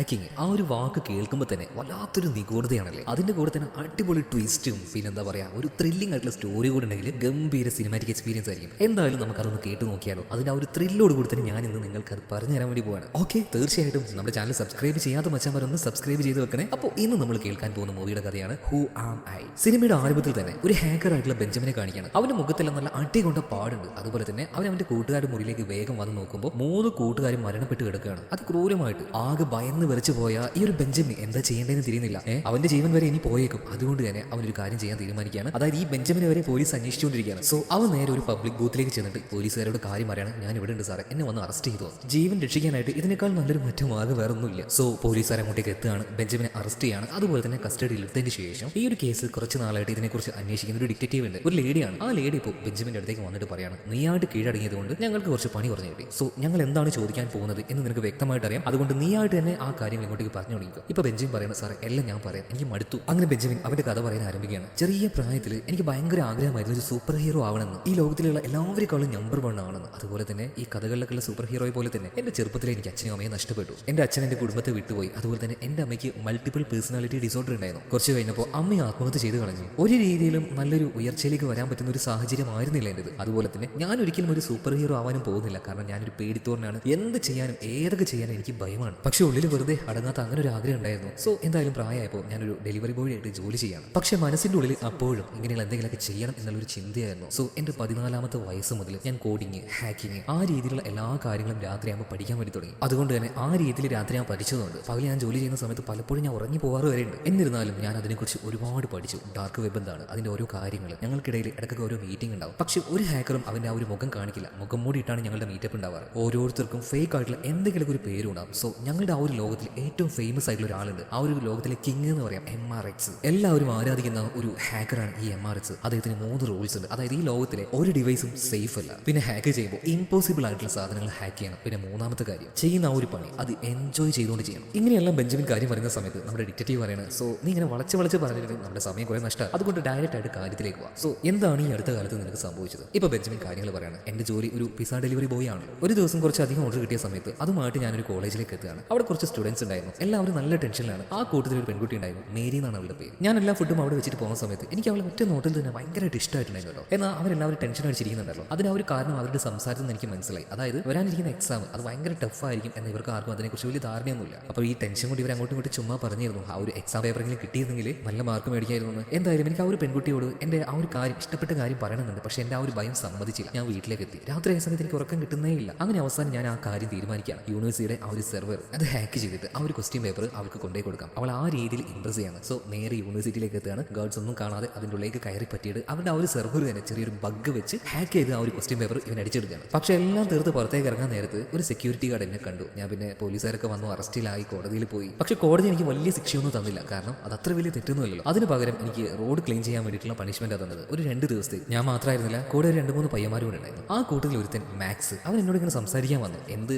Hacking ആ ഒരു വാക്ക് കേൾക്കുമ്പോൾ തന്നെ വല്ലാത്തൊരു നിഗൂഢതയാണല്ലേ. അതിന്റെ കൂടെ തന്നെ അടിപൊളി ട്വിസ്റ്റും പിന്നെ എന്താ പറയാ ഒരു ത്രില്ലിംഗ് ആയിട്ടുള്ള സ്റ്റോറി കൂടെ ഉണ്ടെങ്കിൽ ഗംഭീര സിനിമാറ്റിക് എക്സ്പീരിയൻസ് ആയിരിക്കും. എന്തായാലും നമുക്കതൊന്ന് കേട്ട് നോക്കിയാലോ. അതിന്റെ ആ ഒരു ത്രില്ലോട് കൂടി തന്നെ ഞാൻ ഇന്ന് നിങ്ങൾക്ക് അത് പറഞ്ഞു തരാൻ വേണ്ടി പോവാണ്. ഓക്കെ, തീർച്ചയായിട്ടും നമ്മുടെ ചാനൽ സബ്സ്ക്രൈബ് ചെയ്യാത്ത മച്ചാന്മാരൊന്ന് സബ്സ്ക്രൈബ് ചെയ്ത് വെക്കണേ. അപ്പോൾ ഇന്ന് നമ്മൾ കേൾക്കാൻ പോകുന്ന മൂവിയുടെ കഥയാണ് ഹൂ ആം ഐ. സിനിമയുടെ ആരംഭത്തിൽ തന്നെ ഒരു ഹാക്കർ ആയിട്ടുള്ള ബെഞ്ചമിനെ കാണിക്കുകയാണ്. അവന്റെ മുഖത്തെല്ലാം നല്ല അടി കൊണ്ട പാടുണ്ട്. അതുപോലെ തന്നെ അവന്റെ കൂട്ടുകാരുടെ മുറിയിലേക്ക് വേഗം വന്ന് നോക്കുമ്പോൾ 3 കൂട്ടുകാരും മരണപ്പെട്ട് കിടക്കുകയാണ്. അത് ക്രൂരമായിട്ട് ആകെ ഭയന്ന് വെറിച്ചു പോയ ഈ ഒരു ബെഞ്ചമിൻ എന്താ ചെയ്യേണ്ടതെന്ന് തിരിയുന്നില്ല. അവന്റെ ജീവൻ വരെ ഇനി പോയേക്കും. അതുകൊണ്ട് തന്നെ അവനൊരു കാര്യം ചെയ്യാൻ തീരുമാനിക്കുകയാണ്. അതായത് ഈ ബെഞ്ചമിനെ വരെ പോലീസ് അന്വേഷിച്ചുകൊണ്ടിരിക്കുകയാണ്. സോ അവൻ നേരെ ഒരു പബ്ലിക് ബൂത്തിലേക്ക് ചെന്നിട്ട് പോലീസുകാരോട് കാര്യം പറയാണ്, ഞാൻ ഇവിടെ ഉണ്ട് സാറേ, എന്നെ വന്ന് അറസ്റ്റ് ചെയ്തു. ജീവൻ രക്ഷിക്കാനായിട്ട് ഇതിനേക്കാൾ നല്ലൊരു മറ്റു മാർഗ്ഗം വേറെ ഒന്നുമില്ല. സോ പോലീസുകാർ അങ്ങോട്ടേക്ക് എത്തുകയാണ്, ബെഞ്ചമിനെ അറസ്റ്റ് ചെയ്യാണ്. അതുപോലെ തന്നെ കസ്റ്റഡിയിൽ എടുത്തതിന് ശേഷം ഈ ഒരു കേസ് കുറച്ച് നാളായിട്ട് ഇതിനെക്കുറിച്ച് അന്വേഷിക്കുന്ന ഒരു ഡിറ്റക്റ്റീവ് ഉണ്ട്, ഒരു ലേഡിയാണ്. ആ ലേഡി ഇപ്പോൾ ബെഞ്ചമിന്റെ അടുത്തേക്ക് വന്നിട്ട് പറയാണ്, നീയായിട്ട് കീഴടങ്ങിയത് കൊണ്ട് ഞങ്ങൾക്ക് കുറച്ച് പണി കുറഞ്ഞു കിട്ടി. സോ ഞങ്ങൾ എന്താണ് ചോദിക്കാൻ പോകുന്നത് എന്ന് നിനക്ക് വ്യക്തമായിട്ട് അറിയാം. അതുകൊണ്ട് നീയായിട്ട് തന്നെ ആ കാര്യം ഇങ്ങോട്ടേക്ക് പറഞ്ഞു തുടങ്ങിക്കുക. ഇപ്പൊ ബെഞ്ചമിൻ പറയുന്നത്, സാറേ എല്ലാം ഞാൻ പറയാം, എനിക്ക് മടുത്തു. അങ്ങനെ ബെഞ്ചമിൻ അവന്റെ കഥ പറയാൻ ആരംഭിക്കുകയാണ്. ചെറിയ പ്രായത്തിൽ എനിക്ക് ഭയങ്കര ആഗ്രഹമായിരുന്നു ഒരു സൂപ്പർ ഹീറോ ആവണമെന്ന്, ഈ ലോകത്തിലുള്ള എല്ലാവരെക്കാളും നമ്പർ 1 ആണെന്ന്. അതുപോലെ തന്നെ ഈ കഥകളിലൊക്കെയുള്ള സൂപ്പർ ഹീറോയെ പോലെ തന്നെ എന്റെ ചെറുപ്പത്തിൽ എനിക്ക് അച്ഛനും അമ്മയെ നഷ്ടപ്പെട്ടു. എന്റെ അച്ഛൻ എന്റെ കുടുംബത്തെ വിട്ടുപോയി. അതുപോലെ തന്നെ എന്റെ അമ്മയ്ക്ക് മൾട്ടിപ്പിൾ പേഴ്സണാലിറ്റി ഡിസോർഡർ ഉണ്ടായിരുന്നു. കുറച്ച് കഴിഞ്ഞപ്പോൾ അമ്മയെ ആത്മഹത്യ ചെയ്ത് കളഞ്ഞു. ഒരു രീതിയിലും നല്ലൊരു ഉയർച്ചയിലേക്ക് വരാൻ പറ്റുന്ന ഒരു സാഹചര്യം ആയിരുന്നില്ല എന്റേത്. അതുപോലെ തന്നെ ഞാൻ ഒരിക്കലും ഒരു സൂപ്പർ ഹീറോ ആവാനും പോകുന്നില്ല. കാരണം ഞാനൊരു പേടിത്തോറിനാണ്. എന്ത് ചെയ്യാനും ഏതൊക്കെ ചെയ്യാനും എനിക്ക് ഭയമാണ്. പക്ഷെ ഉള്ളിൽ വെറുതെ അടങ്ങാത്ത അങ്ങനെ ഒരു ആഗ്രഹം ഉണ്ടായിരുന്നു. സോ എന്തായാലും പ്രായമായപ്പോൾ ഞാനൊരു ഡെലിവറി ബോയ് ആയിട്ട് ജോലി ചെയ്യാണ്. പക്ഷെ മനസ്സിന്റെ ഉള്ളിൽ അപ്പോഴും ഇങ്ങനെയുള്ള എന്തെങ്കിലുമൊക്കെ ചെയ്യണം എന്നുള്ളൊരു ചിന്തയായിരുന്നു. സോ എന്റെ 14ാമത്തെ വയസ്സ് മുതൽ ഞാൻ കോഡിങ്, ഹാക്കിങ് ആ രീതിയിലുള്ള എല്ലാ കാര്യങ്ങളും രാത്രിയാകുമ്പോൾ പഠിക്കാൻ വേണ്ടി തുടങ്ങി. അതുകൊണ്ട് തന്നെ ആ രീതിയിൽ രാത്രി ഞാൻ പഠിച്ചതുകൊണ്ട് പകൽ ഞാൻ ജോലി ചെയ്യുന്ന സമയത്ത് പലപ്പോഴും ഞാൻ ഉറങ്ങി പോകാറ് വരെയുണ്ട്. എന്നിരുന്നാലും ഞാൻ അതിനെക്കുറിച്ച് ഒരുപാട് പഠിച്ചു. ഡാർക്ക് വെബ് എന്താണ്, അതിന്റെ ഓരോ കാര്യങ്ങൾ, ഞങ്ങൾക്കിടയിൽ ഇടയ്ക്കൊക്കെ ഓരോ മീറ്റിംഗ് ഉണ്ടാവും. പക്ഷെ ഒരു ഹാക്കറും അവന്റെ ആ ഒരു മുഖം കാണിക്കില്ല. മുഖം മൂടിയിട്ടാണ് ഞങ്ങളുടെ മീറ്റപ്പ് ഉണ്ടാവാറ്. ഓരോരുത്തർക്കും ഫേക്ക് ആയിട്ടുള്ള എന്തെങ്കിലും ഒരു പേരുണ്ടാവും. സോ ഞങ്ങളുടെ ആ ഒരു ലോകത്തിൽ ഏറ്റവും ഫേമസ് ആയിട്ടുള്ള ഒരാളുണ്ട്. ആ ഒരു ലോകത്തിലെ കിങ് എന്ന് പറയാം, MRX. എല്ലാവരും ആരാധിക്കുന്ന ഒരു ഹാക്കറാണ് ഈ MRX. അദ്ദേഹത്തിന് 3 റൂൾസ് ഉണ്ട്. അതായത് ഈ ലോകത്തിലെ ഒരു ഡിവൈസും സേഫ് അല്ല. പിന്നെ ഹാക്ക് ചെയ്യുമ്പോൾ ഇമ്പോസിബിൾ ആയിട്ടുള്ള സാധനങ്ങൾ ഹാക്ക് ചെയ്യണം. പിന്നെ 3ാമത്തെ കാര്യം, ചെയ്യുന്ന ആ ഒരു പണി അത് എൻജോയ് ചെയ്തുകൊണ്ട് ചെയ്യണം. ഇങ്ങനെയെല്ലാം ബെഞ്ചമിൻ കാര്യം പറയുന്ന സമയത്ത് നമ്മുടെ ഡിറ്റക്റ്റീവ് പറയണം, സോ നീ ഇങ്ങനെ വളച്ച് പറഞ്ഞിട്ട് നമ്മുടെ സമയം കുറെ നഷ്ടമാണ്. അതുകൊണ്ട് ഡയറക്റ്റ് ആയിട്ട് കാര്യത്തിലേക്ക് പോവാം. സോ എന്താണ് ഈ അടുത്ത കാലത്ത് നിനക്ക് സംഭവിച്ചത്? ഇപ്പൊ ബെഞ്ചമിൻ കാര്യങ്ങൾ പറയാണ്. എന്റെ ജോലി ഒരു പിസ ഡെലിവറി ബോയ് ആണ്. ഒരു ദിവസം കുറച്ച് അധികം ഓർഡർ കിട്ടിയ സമയത്ത് അതുമായിട്ട് ഞാനൊരു കോളേജിലേക്ക് എത്തുകയാണ്. അവിടെ കുറച്ച് സ്റ്റുഡൻസ് ഉണ്ടായിരുന്നു. എല്ലാവരും നല്ല ടെൻഷനിലാണ്. ആ കൂട്ടത്തിൽ ഒരു പെൺകുട്ടി ഉണ്ടായിരുന്നു, മേരി എന്നാണ് അവളുടെ പേര്. ഞാൻ എല്ലാ ഫുഡും അവിടെ വെച്ചിട്ട് പോകുന്ന സമയത്ത് എനിക്ക് അവളെ ഒറ്റ നോട്ടിൽ തന്നെ ഭയങ്കരമായിട്ട് ഇഷ്ടമായിട്ടുണ്ടായിരുന്നല്ലോ. എന്നാൽ അവരെല്ലാവരും ടെൻഷൻ അടിച്ചിരിക്കുന്നുണ്ടല്ലോ. അതിന് ആ ഒരു കാരണം അവരുടെ സംസാരത്തിൽ നിന്ന് എനിക്ക് മനസ്സിലായി. അതായത് വരാനിരിക്കുന്ന എക്സാം അത് ഭയങ്കര ടഫായിരിക്കും എന്ന് ഇവർക്ക് ആർക്കും അതിനെക്കുറിച്ച് വലിയ ധാരണയൊന്നുമില്ല. അപ്പോൾ ഈ ടെൻഷൻ കൊണ്ട് ഇവർ അങ്ങോട്ടും ഇങ്ങോട്ട് ചുമ്മാ പറഞ്ഞിരുന്നു, ആ ഒരു എക്സാം പേപ്പറെങ്കിലും കിട്ടിയിരുന്നെങ്കിൽ നല്ല മാർക്ക് മേടിക്കായിരുന്നു. എന്തായാലും എനിക്ക് ആ ഒരു പെൺകുട്ടിയോട് എൻ്റെ ആ ഒരു കാര്യം, ഇഷ്ടപ്പെട്ട കാര്യം പറയണമെന്നുണ്ട്. പക്ഷേ എൻ്റെ ആ ഒരു ഭയം സമ്മതിച്ചില്ല. ഞാൻ വീട്ടിലേക്ക് എത്തി. രാത്രി ആയ സമയത്ത് എനിക്ക് ഉറക്കം കിട്ടുന്നേ ഇല്ല. അങ്ങനെ അവസാനം ഞാൻ ആ കാര്യം തീരുമാനിക്കുകയാണ്. യൂണിവേഴ്സിറ്റിയുടെ ആ ഒരു സെർവർ അത് ഹാക്ക് ചെയ്തിട്ട് ആ ഒരു ക്വസ്റ്റ്യൻ പേപ്പർ അവൾക്ക് കൊണ്ടുപോയി കൊടുക്കാം. അവൾ ആ രീതിയിൽ ഇംപ്രസ് ചെയ്യാണ്. സോ നേരെ യൂണിവേഴ്സിറ്റിയിലേക്ക് എത്തുകയാണ്. ഗേൾസ് ഒന്നും കാണാതെ അതിൻ്റെ ഉള്ളിലേക്ക് കയറി പറ്റിയിട്ട് അവരുടെ ആ ഒരു സെർവർ തന്നെ ചെറിയൊരു ബഗ് വെച്ച് ഹാക്ക് ചെയ്ത് ആ ഒരു ക്വസ്റ്റ്യൻ പേപ്പർ ഇവൻ അടിച്ചെടുക്കുകയാണ്. പക്ഷേ എല്ലാം തീർത്ത് പുറത്തേക്ക് ഇറങ്ങാൻ നേരത്ത് ഒരു സെക്യൂരിറ്റി ഗാർഡ് എന്നെ കണ്ടു. ഞാൻ പിന്നെ പോലീസുകാരൊക്കെ വന്നു അറസ്റ്റിലായി കോടതിയിൽ പോയി. പക്ഷേ കോടതി എനിക്ക് വലിയ ശിക്ഷയൊന്നും തന്നില്ല. കാരണം അത് അത്ര വലിയ തെറ്റൊന്നുമല്ലല്ലോ. അതിന് പകരം എനിക്ക് റോഡ് ക്ലീൻ ചെയ്യാൻ വേണ്ടിയിട്ടുള്ള പണിഷ്മെന്റ് തന്നത്. ഒരു 2 ദിവസത്തെ ഞാൻ മാത്രമായിരുന്നില്ല, കൂടെ ഒരു 2-3 പയ്യന്മാരും കൂടെ ഉണ്ടായിരുന്നു. ആ കൂട്ടത്തിൽ ഒരുത്തൻ മാക്സ്, അവൻ എന്നോട് ഇങ്ങനെ സംസാരിക്കാൻ വന്നു. എന്ത്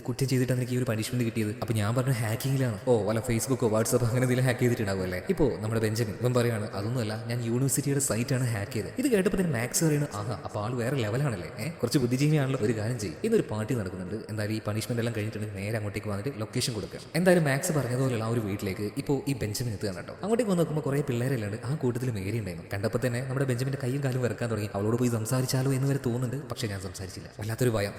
കുറ്റം ചെയ്തിട്ടാണ് എനിക്ക് ഈ ഒരു പണിഷ്മെന്റ് കിട്ടിയത്? അപ്പൊ ഞാൻ പറഞ്ഞു ഹാക്കിങ്ങിലാണ്. ഓ വല്ല ഫേസ്ബുക്കോ വാട്സ്ആപ്പ് അങ്ങനെ എന്തെങ്കിലും ഹാക്ക് ചെയ്തിട്ടുണ്ടാവുമല്ലേ? ഇപ്പോൾ നമ്മുടെ ബെഞ്ചമിൻ ഇവൻ പറയാണ്, അതൊന്നുമല്ല, ഞാൻ യൂണിവേഴ്സിറ്റിയുടെ സൈറ്റാണ് ഹാക്ക് ചെയ്തത്. ഇത് കേട്ടപ്പോൾ തന്നെ മാക്സ് പറയുന്നത്, ആഹാ അപ്പോൾ ആൾ വേറെ ലെവലാണല്ലേ, കുറച്ച് ബുദ്ധിജീവിയാണല്ലോ. ഒരു കാര്യം ചെയ്യും, ഇന്നൊരു പാർട്ടി നടക്കുന്നുണ്ട്. എന്തായാലും ഈ പണിഷ്മെന്റ് എല്ലാം കഴിഞ്ഞിട്ടുണ്ടെങ്കിൽ നേരെ അങ്ങോട്ടേക്ക് വന്നിട്ട് ലൊക്കേഷൻ കൊടുക്കുക. എന്തായാലും മാക്സ് പറഞ്ഞതുപോലെയുള്ള ആ ഒരു വീട്ടിലേക്ക് ഇപ്പോൾ ഈ ബെഞ്ചമിൻ എത്തുകയാണ് കേട്ടോ. അങ്ങോട്ടേക്ക് വന്ന് നോക്കുമ്പോൾ കുറേ പിള്ളേരെല്ലാം ആ കൂട്ടത്തിൽ മേരി ഉണ്ടായിരുന്നു. കണ്ടപ്പോൾ തന്നെ നമ്മുടെ ബെഞ്ചമിന്റെ കൈയും കാലും വരക്കാൻ തുടങ്ങി. അവളോട് പോയി സംസാരിച്ചാലോ എന്ന് വരെ തോന്നുന്നുണ്ട്. പക്ഷേ ഞാൻ സംസാരിച്ചില്ല. വല്ലാത്തൊരു ഭയം,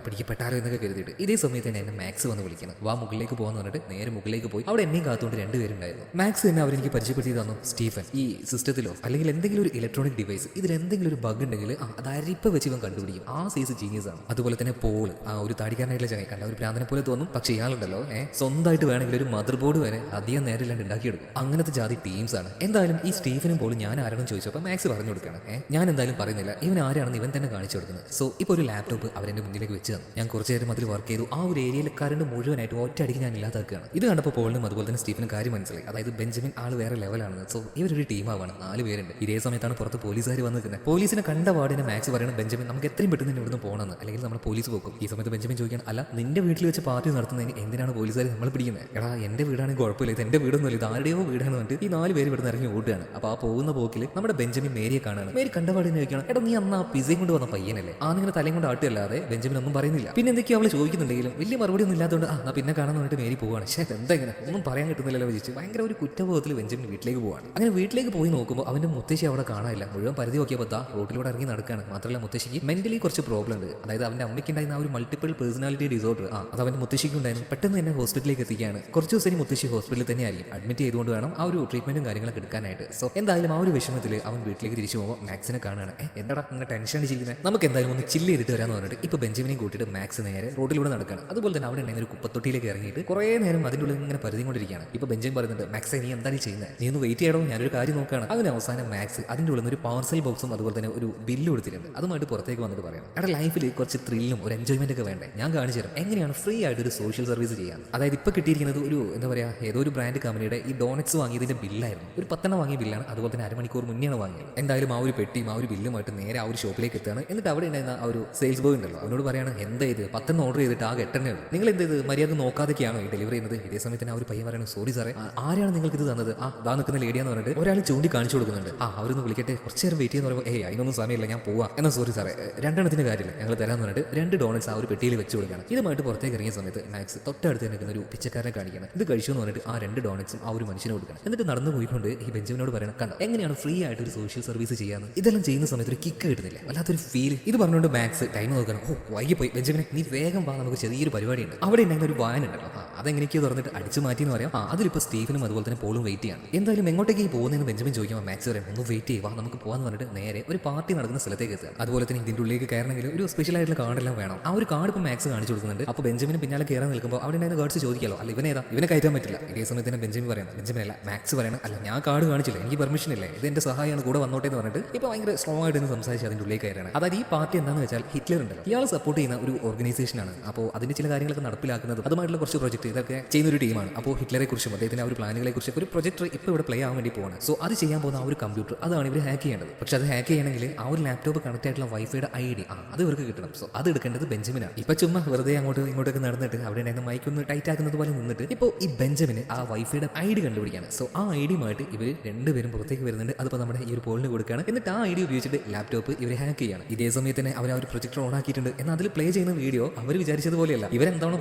പിടിക്കപ്പെട്ടാലോ എന്നൊക്കെ കരുതിയിട്ട്. ഇതേ സമയത്ത് തന്നെ എന്നെ മാക്സ് വന്ന് വിളിക്കണം, വാ മുകളിലേക്ക് പോകാന്ന് പറഞ്ഞിട്ട് നേരെ മുകളിലേക്ക് പോയി. അവിടെ എന്നെയും കാത്തുകൊണ്ട് 2 പേരുണ്ടായിരുന്നു. മാക്സ് തന്നെ അവരെനിക്ക് പരിചയപ്പെടുത്തി തന്നു, സ്റ്റീഫൻ, ഈ സിസ്റ്റത്തിലോ അല്ലെങ്കിൽ എന്തെങ്കിലും ഒരു ഇലക്ട്രോണിക് ഡിവൈസ് ഇതിൽ എന്തെങ്കിലും ഒരു ബഗ് ഉണ്ടെങ്കിൽ അത് അരിപ്പ വെച്ച് ഇവൻ കണ്ടുപിടിക്കും. ആ സൈസ് ജീനിയസ് ആണ്. അതുപോലെ തന്നെ പോൾ, ആ ഒരു താടിക്കാരനായിട്ടുള്ള ചങ്ങ, കണ്ട ഒരു പ്രാന്തനെ പോലെ തോന്നും. പക്ഷേ ഇയാളുണ്ടല്ലോ സ്വന്തമായിട്ട് വേണമെങ്കിൽ ഒരു മദർ ബോർഡ് വരെ അധികം നേരം ഇല്ലാണ്ട് ഉണ്ടാക്കിയെടുക്കും. അങ്ങനത്തെ ജാതി ടീംസ് ആണ്. എന്തായാലും ഈ സ്റ്റീഫനും പോളും ഞാൻ ആരാണെന്ന് ചോദിച്ചപ്പോൾ മാക്സ് പറഞ്ഞു കൊടുക്കണം. ഞാൻ എന്തായാലും പറയുന്നില്ല, ഇവൻ ആരാണെന്ന് ഇവൻ തന്നെ കാണിച്ചു കൊടുക്കുന്നത്. സോ ഇപ്പോൾ ഒരു ലാപ്ടോപ്പ് അവരെന്റെ മുന്നിലേക്ക് വെച്ച് തന്നു. ഞാൻ കുറച്ച് നേരം അതിൽ വർക്ക് ചെയ്തു. ആ ഒരു ഏരിയയിലെ കറണ്ട് മുഴുവനായിട്ട് ഒറ്റയടിക്ക് ഞാൻ ഇല്ലാതാക്കുകയാണ്. ഇത് കണ്ടപ്പോൾ പോളിനും അതുപോലെ തന്നെ സ്റ്റീഫനും കാര്യം മനസ്സിലായി. അതായത് ബെഞ്ചമിൻ ആൾ വേറെ ലെവലാണെന്ന്. സോ ഇവരൊരു ടീമാവാണ്, 4 പേരുണ്ട്. ഇതേ സമയത്താണ് പുറത്ത് പോലീസുകാർ വന്ന് നിൽക്കുന്നത്. പോലീസിനെ കണ്ട പാടിനെ മാക്സ് പറയണം, ബെഞ്ചമിൻ നമുക്ക് എത്രയും പെട്ടെന്ന് ഇവിടുന്ന് പോകണമെന്ന്, അല്ലെങ്കിൽ നമ്മൾ പോലീസ് പോകും. ഈ സമയത്ത് ബെഞ്ചമിൻ ചോദിക്കാൻ, അല്ല നിന്റെ വീട്ടിൽ വെച്ച് പാർട്ടി നടത്തുന്നതിന് എന്തിനാണ് പോലീസുകാർ നമ്മൾ പിടിക്കുന്നത്? എടാ എന്റെ വീടാണെങ്കിൽ കുഴപ്പമില്ല, ഇത് എന്റെ വീടൊന്നുമില്ല, ഇത് ആരുടെയോ വീടാണ് പറഞ്ഞിട്ട് ഈ 4 പേര് ഇവിടുന്ന് ഇറങ്ങി ഓടുകയാണ്. അപ്പോൾ ആ പോകുന്ന പോക്കിൽ നമ്മുടെ ബെഞ്ചമിൻ മേരിയെ കാണാണ്. മേരി കണ്ട പാടിനെ ചോദിക്കണം, എടാ നീ അന്ന് ആ പിസയും കൊണ്ട് വന്ന പയ്യനല്ലേ? ആന്നിങ്ങനെ തലയും കൊണ്ട് ആട്ടുകയല്ലാതെ ബെഞ്ചമിൻ ഒന്നും പറയുന്നില്ല. പിന്നെ എന്തൊക്കെയോ അവൾ ചോദിക്കുന്നുണ്ടെങ്കിലും വലിയ മറുപടി ഒന്നും ഇല്ലാത്തതുകൊണ്ട് പിന്നെ കാണാൻ പറഞ്ഞിട്ട് മേരി വേണ്ടി പോവാണ്. പക്ഷേ എന്താ ഇങ്ങനെ ഒന്നും പറയാൻ കിട്ടുന്നില്ലല്ലോ വിചാരിച്ച് ഭയങ്കര ഒരു കുറ്റബോധത്തിൽ ബെഞ്ചമിൻ വീട്ടിലേക്ക് പോവാണ്. അങ്ങനെ വീട്ടിലേക്ക് പോയി നോക്കുമ്പോൾ അവന്റെ മുത്തശ്ശി അവിടെ കാണാനില്ല. മുഴുവൻ പരിധി നോക്കിയപ്പോൾ റോഡിലൂടെ ഇറങ്ങി നടക്കുകയാണ്. മാത്രമല്ല മുത്തശ്ശിക്ക് മെന്റലി കുറച്ച് പ്രോബ്ലം ഉണ്ട്. അതായത് അവന്റെ അമ്മയ്ക്ക് ഉണ്ടായിരുന്ന ആ ഒരു മൾട്ടിപ്പിൾ പേഴ്സണാലിറ്റി ഡിസോർഡർ അത് അവന്റെ മുത്തശ്ശിക്ക് ഉണ്ടായിരുന്നു. പെട്ടെന്ന് തന്നെ ഹോസ്പിറ്റലിലേക്ക് എത്തിക്കുകയാണ്. കുറച്ച് ദിവസം മുത്തശ്ശി ഹോസ്പിറ്റലിൽ തന്നെ ആയിരിക്കും അഡ്മിറ്റ് ചെയ്തുകൊണ്ട് വേണം ആ ഒരു ട്രീറ്റ്മെന്റും കാര്യങ്ങളൊക്കെ എടുക്കാനായിട്ട്. സോ എന്തായാലും ആ ഒരു വിഷമത്തിൽ അവൻ വീട്ടിലേക്ക് തിരിച്ചു പോകുമ്പോൾ മാക്സിനെ കാണുകയാണ്. എന്താടാ ഇങ്ങനെ ടെൻഷൻ അടിച്ചിരിക്കുന്നത്, നമുക്ക് എന്തായാലും ഒന്ന് ചില്ല് ചെയ്തിട്ട് വരാന്ന് പറഞ്ഞിട്ട് ഇപ്പൊ ബെഞ്ചമിനെയും കൂട്ടിയിട്ട് മാക്സ് നേരെ റോഡിലൂടെ നടക്കുകയാണ്. അതുപോലെ തന്നെ അവിടെ ഉണ്ടായിരുന്ന ഒരു കുപ്പത്തൊട്ടിയിലേക്ക് ഇറങ്ങിയിട്ട് കുറേ നേരം അതിൻ്റെ ഉള്ളിൽ ഇങ്ങനെ പരിധിക്കൊണ്ടിരിക്കുകയാണ്. ഇപ്പൊ ബെഞ്ചമിൻ പറയുന്നുണ്ട്, മാക്സ് നീ എന്താണ് ചെയ്യുന്നത്, നീ ഒന്ന് വെയിറ്റ് ചെയ്യണോ, ഞാനൊരു കാര്യം നോക്കുകയാണ്. അതിന് അവസാനം മാക്സ് അതിൻ്റെ ഉള്ളിൽ ഒരു പാർസൽ ബോക്സും അതുപോലെ തന്നെ ഒരു ബില്ല് കൊടുത്തിട്ടുണ്ട്. അതുമായിട്ട് പുറത്തേക്ക് വന്നിട്ട് പറയണം, അവിടെ ലൈഫിൽ കുറച്ച് ത്രില്ലും ഒരു എൻജോയ്മെന്റ് ഒക്കെ വേണ്ടേ, ഞാൻ കാണിച്ചു തരാം എങ്ങനെയാണ് ഫ്രീ ആയിട്ട് ഒരു സോഷ്യൽ സർവീസ് ചെയ്യാൻ. അതായത് ഇപ്പൊ കിട്ടിയിരിക്കുന്നത് ഒരു എന്താ പറയാ ഏതോ ഒരു ബ്രാൻഡ് കമ്പനിയുടെ ഈ ഡോണറ്റ്സ് വാങ്ങിയതിന്റെ ബില്ലായിരുന്നു. ഒരു 10 വാങ്ങിയ ബില്ലാണ്. അതുപോലെ തന്നെ അരമണിക്കൂർ മുന്നെയാണ് വാങ്ങിയത്. എന്തായാലും ആ ഒരു പെട്ടിയും ആ ഒരു ബില്ലുമായിട്ട് നേരെ ആ ഒരു ഷോപ്പിലേക്ക് എത്തുകയാണ്. എന്നിട്ട് അവിടെ ഉണ്ടായിരുന്ന ആ ഒരു സെയിൽസ് ബോയ് ഉണ്ടല്ലോ അവനോട് പറയാണ്, എന്താ ഇത് 10 ഓർഡർ ചെയ്തിട്ട് ആകെ 8 ഉള്ളൂ, നിങ്ങൾ എന്ത് ഇത് മര്യാദ നോക്കാതൊക്കെയാണോ ഈ ഡെലിവറി ചെയ്യുന്നത്. ഇതേ സമയത്ത് തന്നെ ആ ഒരു പയ്യൻ പറയുന്നത്, സോറി സാറേ, ആരാണ് നിങ്ങൾക്ക് ഇത് തന്നത്, ദാ നിൽക്കുന്ന ലേഡിയാന്ന് പറഞ്ഞിട്ട് ഒരാൾ ചൂണ്ടി കാണിച്ചു കൊടുക്കുന്നുണ്ട്. അവരൊന്ന് വിളിക്കട്ടെ, കുറച്ച് നേരം വെയിറ്റ് ചെയ്യുന്ന പറയുമ്പോൾ അതിനൊന്നും സമയമില്ല, ഞാൻ പോവാം. എന്നാൽ സോറി സാറേ, 2 എണ്ണത്തിന്റെ കാര്യമില്ല, ഞങ്ങൾ തരാന്ന് പറഞ്ഞിട്ട് 2 ഡോണറ്റ്സ് ആ ഒരു പെട്ടിയിൽ വെച്ച് കൊടുക്കുകയാണ്. ഇതുമായിട്ട് പുറത്തേക്ക് ഇറങ്ങിയ സമയത്ത് മാക്സ് തൊട്ടടുത്ത് നിൽക്കുന്ന ഒരു പിച്ചക്കാരനെ കാണിക്കണം. ഇത് കഴിച്ചു എന്ന് പറഞ്ഞിട്ട് ആ 2 ഡോണറ്റ്സും ആ ഒരു മനുഷ്യനെ കൊടുക്കണം. എന്നിട്ട് നടന്നു പോയിക്കൊണ്ട് ഈ ബെഞ്ചമിനോട് പറയണം, കണ്ടോ എങ്ങനെയാണ് ഫ്രീ ആയിട്ട് ഒരു സോഷ്യൽ സർവീസ് ചെയ്യാന്ന്. ഇതെല്ലാം ചെയ്യുന്ന സമയത്ത് ഒരു കിക്ക് കിട്ടുന്നില്ല, വല്ലാത്തൊരു ഫീൽ. ഇത് പറഞ്ഞുകൊണ്ട് മാക്സ് ടൈം നോക്കണം. വൈകിപ്പോയി ബെഞ്ചമിനെ, നീ വേഗം വാ, നമുക്ക് ചെറിയൊരു പരിപാടിയുണ്ട്. അവിടെ ഉണ്ടായിരുന്ന ഒരു വാൻ ഉണ്ടല്ലോ, അതെങ്ങനെയൊക്കെയോ തുറന്നിട്ട് അടിച്ചു മാറ്റി എന്ന് പറയാം. അതിലിപ്പോൾ സ്റ്റീഫനും അതുപോലെ തന്നെ പോളും വെയിറ്റ് ചെയ്യാണ്. എന്തായാലും എങ്ങോട്ടേക്ക് പോകുന്നതെന്ന് ബെഞ്ചമിൻ ചോദിക്കുമ്പോൾ മാക്സ് പറയാം, ഒന്ന് വെയിറ്റ് ചെയ്യുക, നമുക്ക് പോകാന്ന് പറഞ്ഞിട്ട് നേരെ ഒരു പാർട്ടി നടക്കുന്ന സ്ഥലത്തേക്ക് എത്തുകയാണ്. അതുപോലെ തന്നെ ഇതിൻ്റെ ഉള്ളിലേക്ക് കയറണമെങ്കിൽ ഒരു സ്പെഷ്യൽ ആയിട്ടുള്ള കാർഡെല്ലാം വേണം. ആ ഒരു കാർഡ് ഇപ്പോൾ മാക്സ് കാണിച്ചു കൊടുക്കുന്നുണ്ട്. അപ്പോൾ ബെഞ്ചമിന് പിന്നാലെ കയറാൻ നിൽക്കുമ്പോൾ അവിടെ ഉണ്ടായിരുന്ന ഗേർഡ്സ് ചോദിക്കാലോ, അല്ല ഇവനേതാ, ഇവനെ കയറ്റാൻ പറ്റില്ല. ഇതേ സമയത്ത് തന്നെ ബെഞ്ചമിൻ പറയണം, ബെഞ്ചമിൻ അല്ല മാക്സ് പറയണം, അല്ല ഞാൻ കാർഡ് കാണിച്ചില്ല, എനിക്ക് പെർമിഷൻ ഇല്ലേ, ഇത് എന്റെ സഹായമാണ്, കൂടെ വന്നോട്ടെ എന്ന് പറഞ്ഞിട്ട് ഇപ്പോൾ ഭയങ്കര സ്ട്രോങ് ആയിട്ട് സംസാരിച്ച് അതിൻ്റെ ഉള്ളിലേക്ക് കയറാണ്. അതായത് ഈ പാർട്ടി എന്താണെന്ന് വെച്ചാൽ ഹിറ്റ്ലർ ഉണ്ടല്ലോ, ഇയാൾ സപ്പോർട്ട് ചെയ്യുന്ന ഒരു ഓർഗനൈസേഷനാണ്. അപ്പോൾ അതിന്റെ ചില കാര്യങ്ങളൊക്കെ നടപ്പിലാക്കുന്നത് അതുമായിട്ടുള്ള കുറച്ച് പ്രൊജക്ട് ഇതൊക്കെ ചെയ്യുന്ന ഒരു ടീമാണ്. അപ്പോൾ ഹിറ്റ്ലറെ കുറിച്ചും അദ്ദേഹത്തിന്റെ ആ ഒരു പ്ലാനുകളെ കുറിച്ച് ഒരു പ്രൊജക്ടർ ഇപ്പോൾ ഇവിടെ പ്ലേ ആവാൻ വേണ്ടി പോകണം. സോ അത് ചെയ്യാൻ പോകുന്ന ആ ഒരു കമ്പ്യൂട്ടർ അതാണ് ഇവർ ഹാക്ക് ചെയ്യേണ്ടത്. പക്ഷെ അത് ഹാക്ക് ചെയ്യണമെങ്കിൽ ആ ഒരു ലാപ്ടോപ്പ് കണക്ട് ആയിട്ടുള്ള വൈഫൈയുടെ ID അത് ഇവർക്ക് കിട്ടണം. സോ അത് എടുക്കേണ്ടത് ബെഞ്ചമിനാണ്. ഇപ്പൊ ചുമ്മാ വെറുതെ ഇങ്ങോട്ടൊക്കെ നടന്നിട്ട് അവിടെ ഉണ്ടായിരുന്ന മൈക്കൊന്ന് ടൈറ്റ് ആക്കുന്നത് പോലെ നിന്നിട്ട് ഇപ്പോൾ ഈ ബെഞ്ചമിന് ആ വൈഫൈയുടെ ID കണ്ടുപിടിക്കുകയാണ്. സോ ആ IDയുമായിട്ട് ഇവർ രണ്ടുപേരും പുറത്തേക്ക് വരുന്നുണ്ട്. അതിപ്പോൾ നമ്മുടെ ഈ ഒരു പോളിന് കൊടുക്കുകയാണ്. എന്നിട്ട് ആ ID ഉപയോഗിച്ചിട്ട് ലാപ്ടോപ്പ് ഇവർ ഹാക്ക് ചെയ്യാണ്. ഇതേ സമയത്ത് തന്നെ അവർ ആ ഒരു പ്രൊജക്ടർ ഓൺ ആക്കിയിട്ടുണ്ട്. എന്നാൽ അതിൽ പ്ലേ ചെയ്യുന്ന വീഡിയോ അവർ വിചാരിച്ചതുപോലെയല്ല, ഇവരെന്താണോ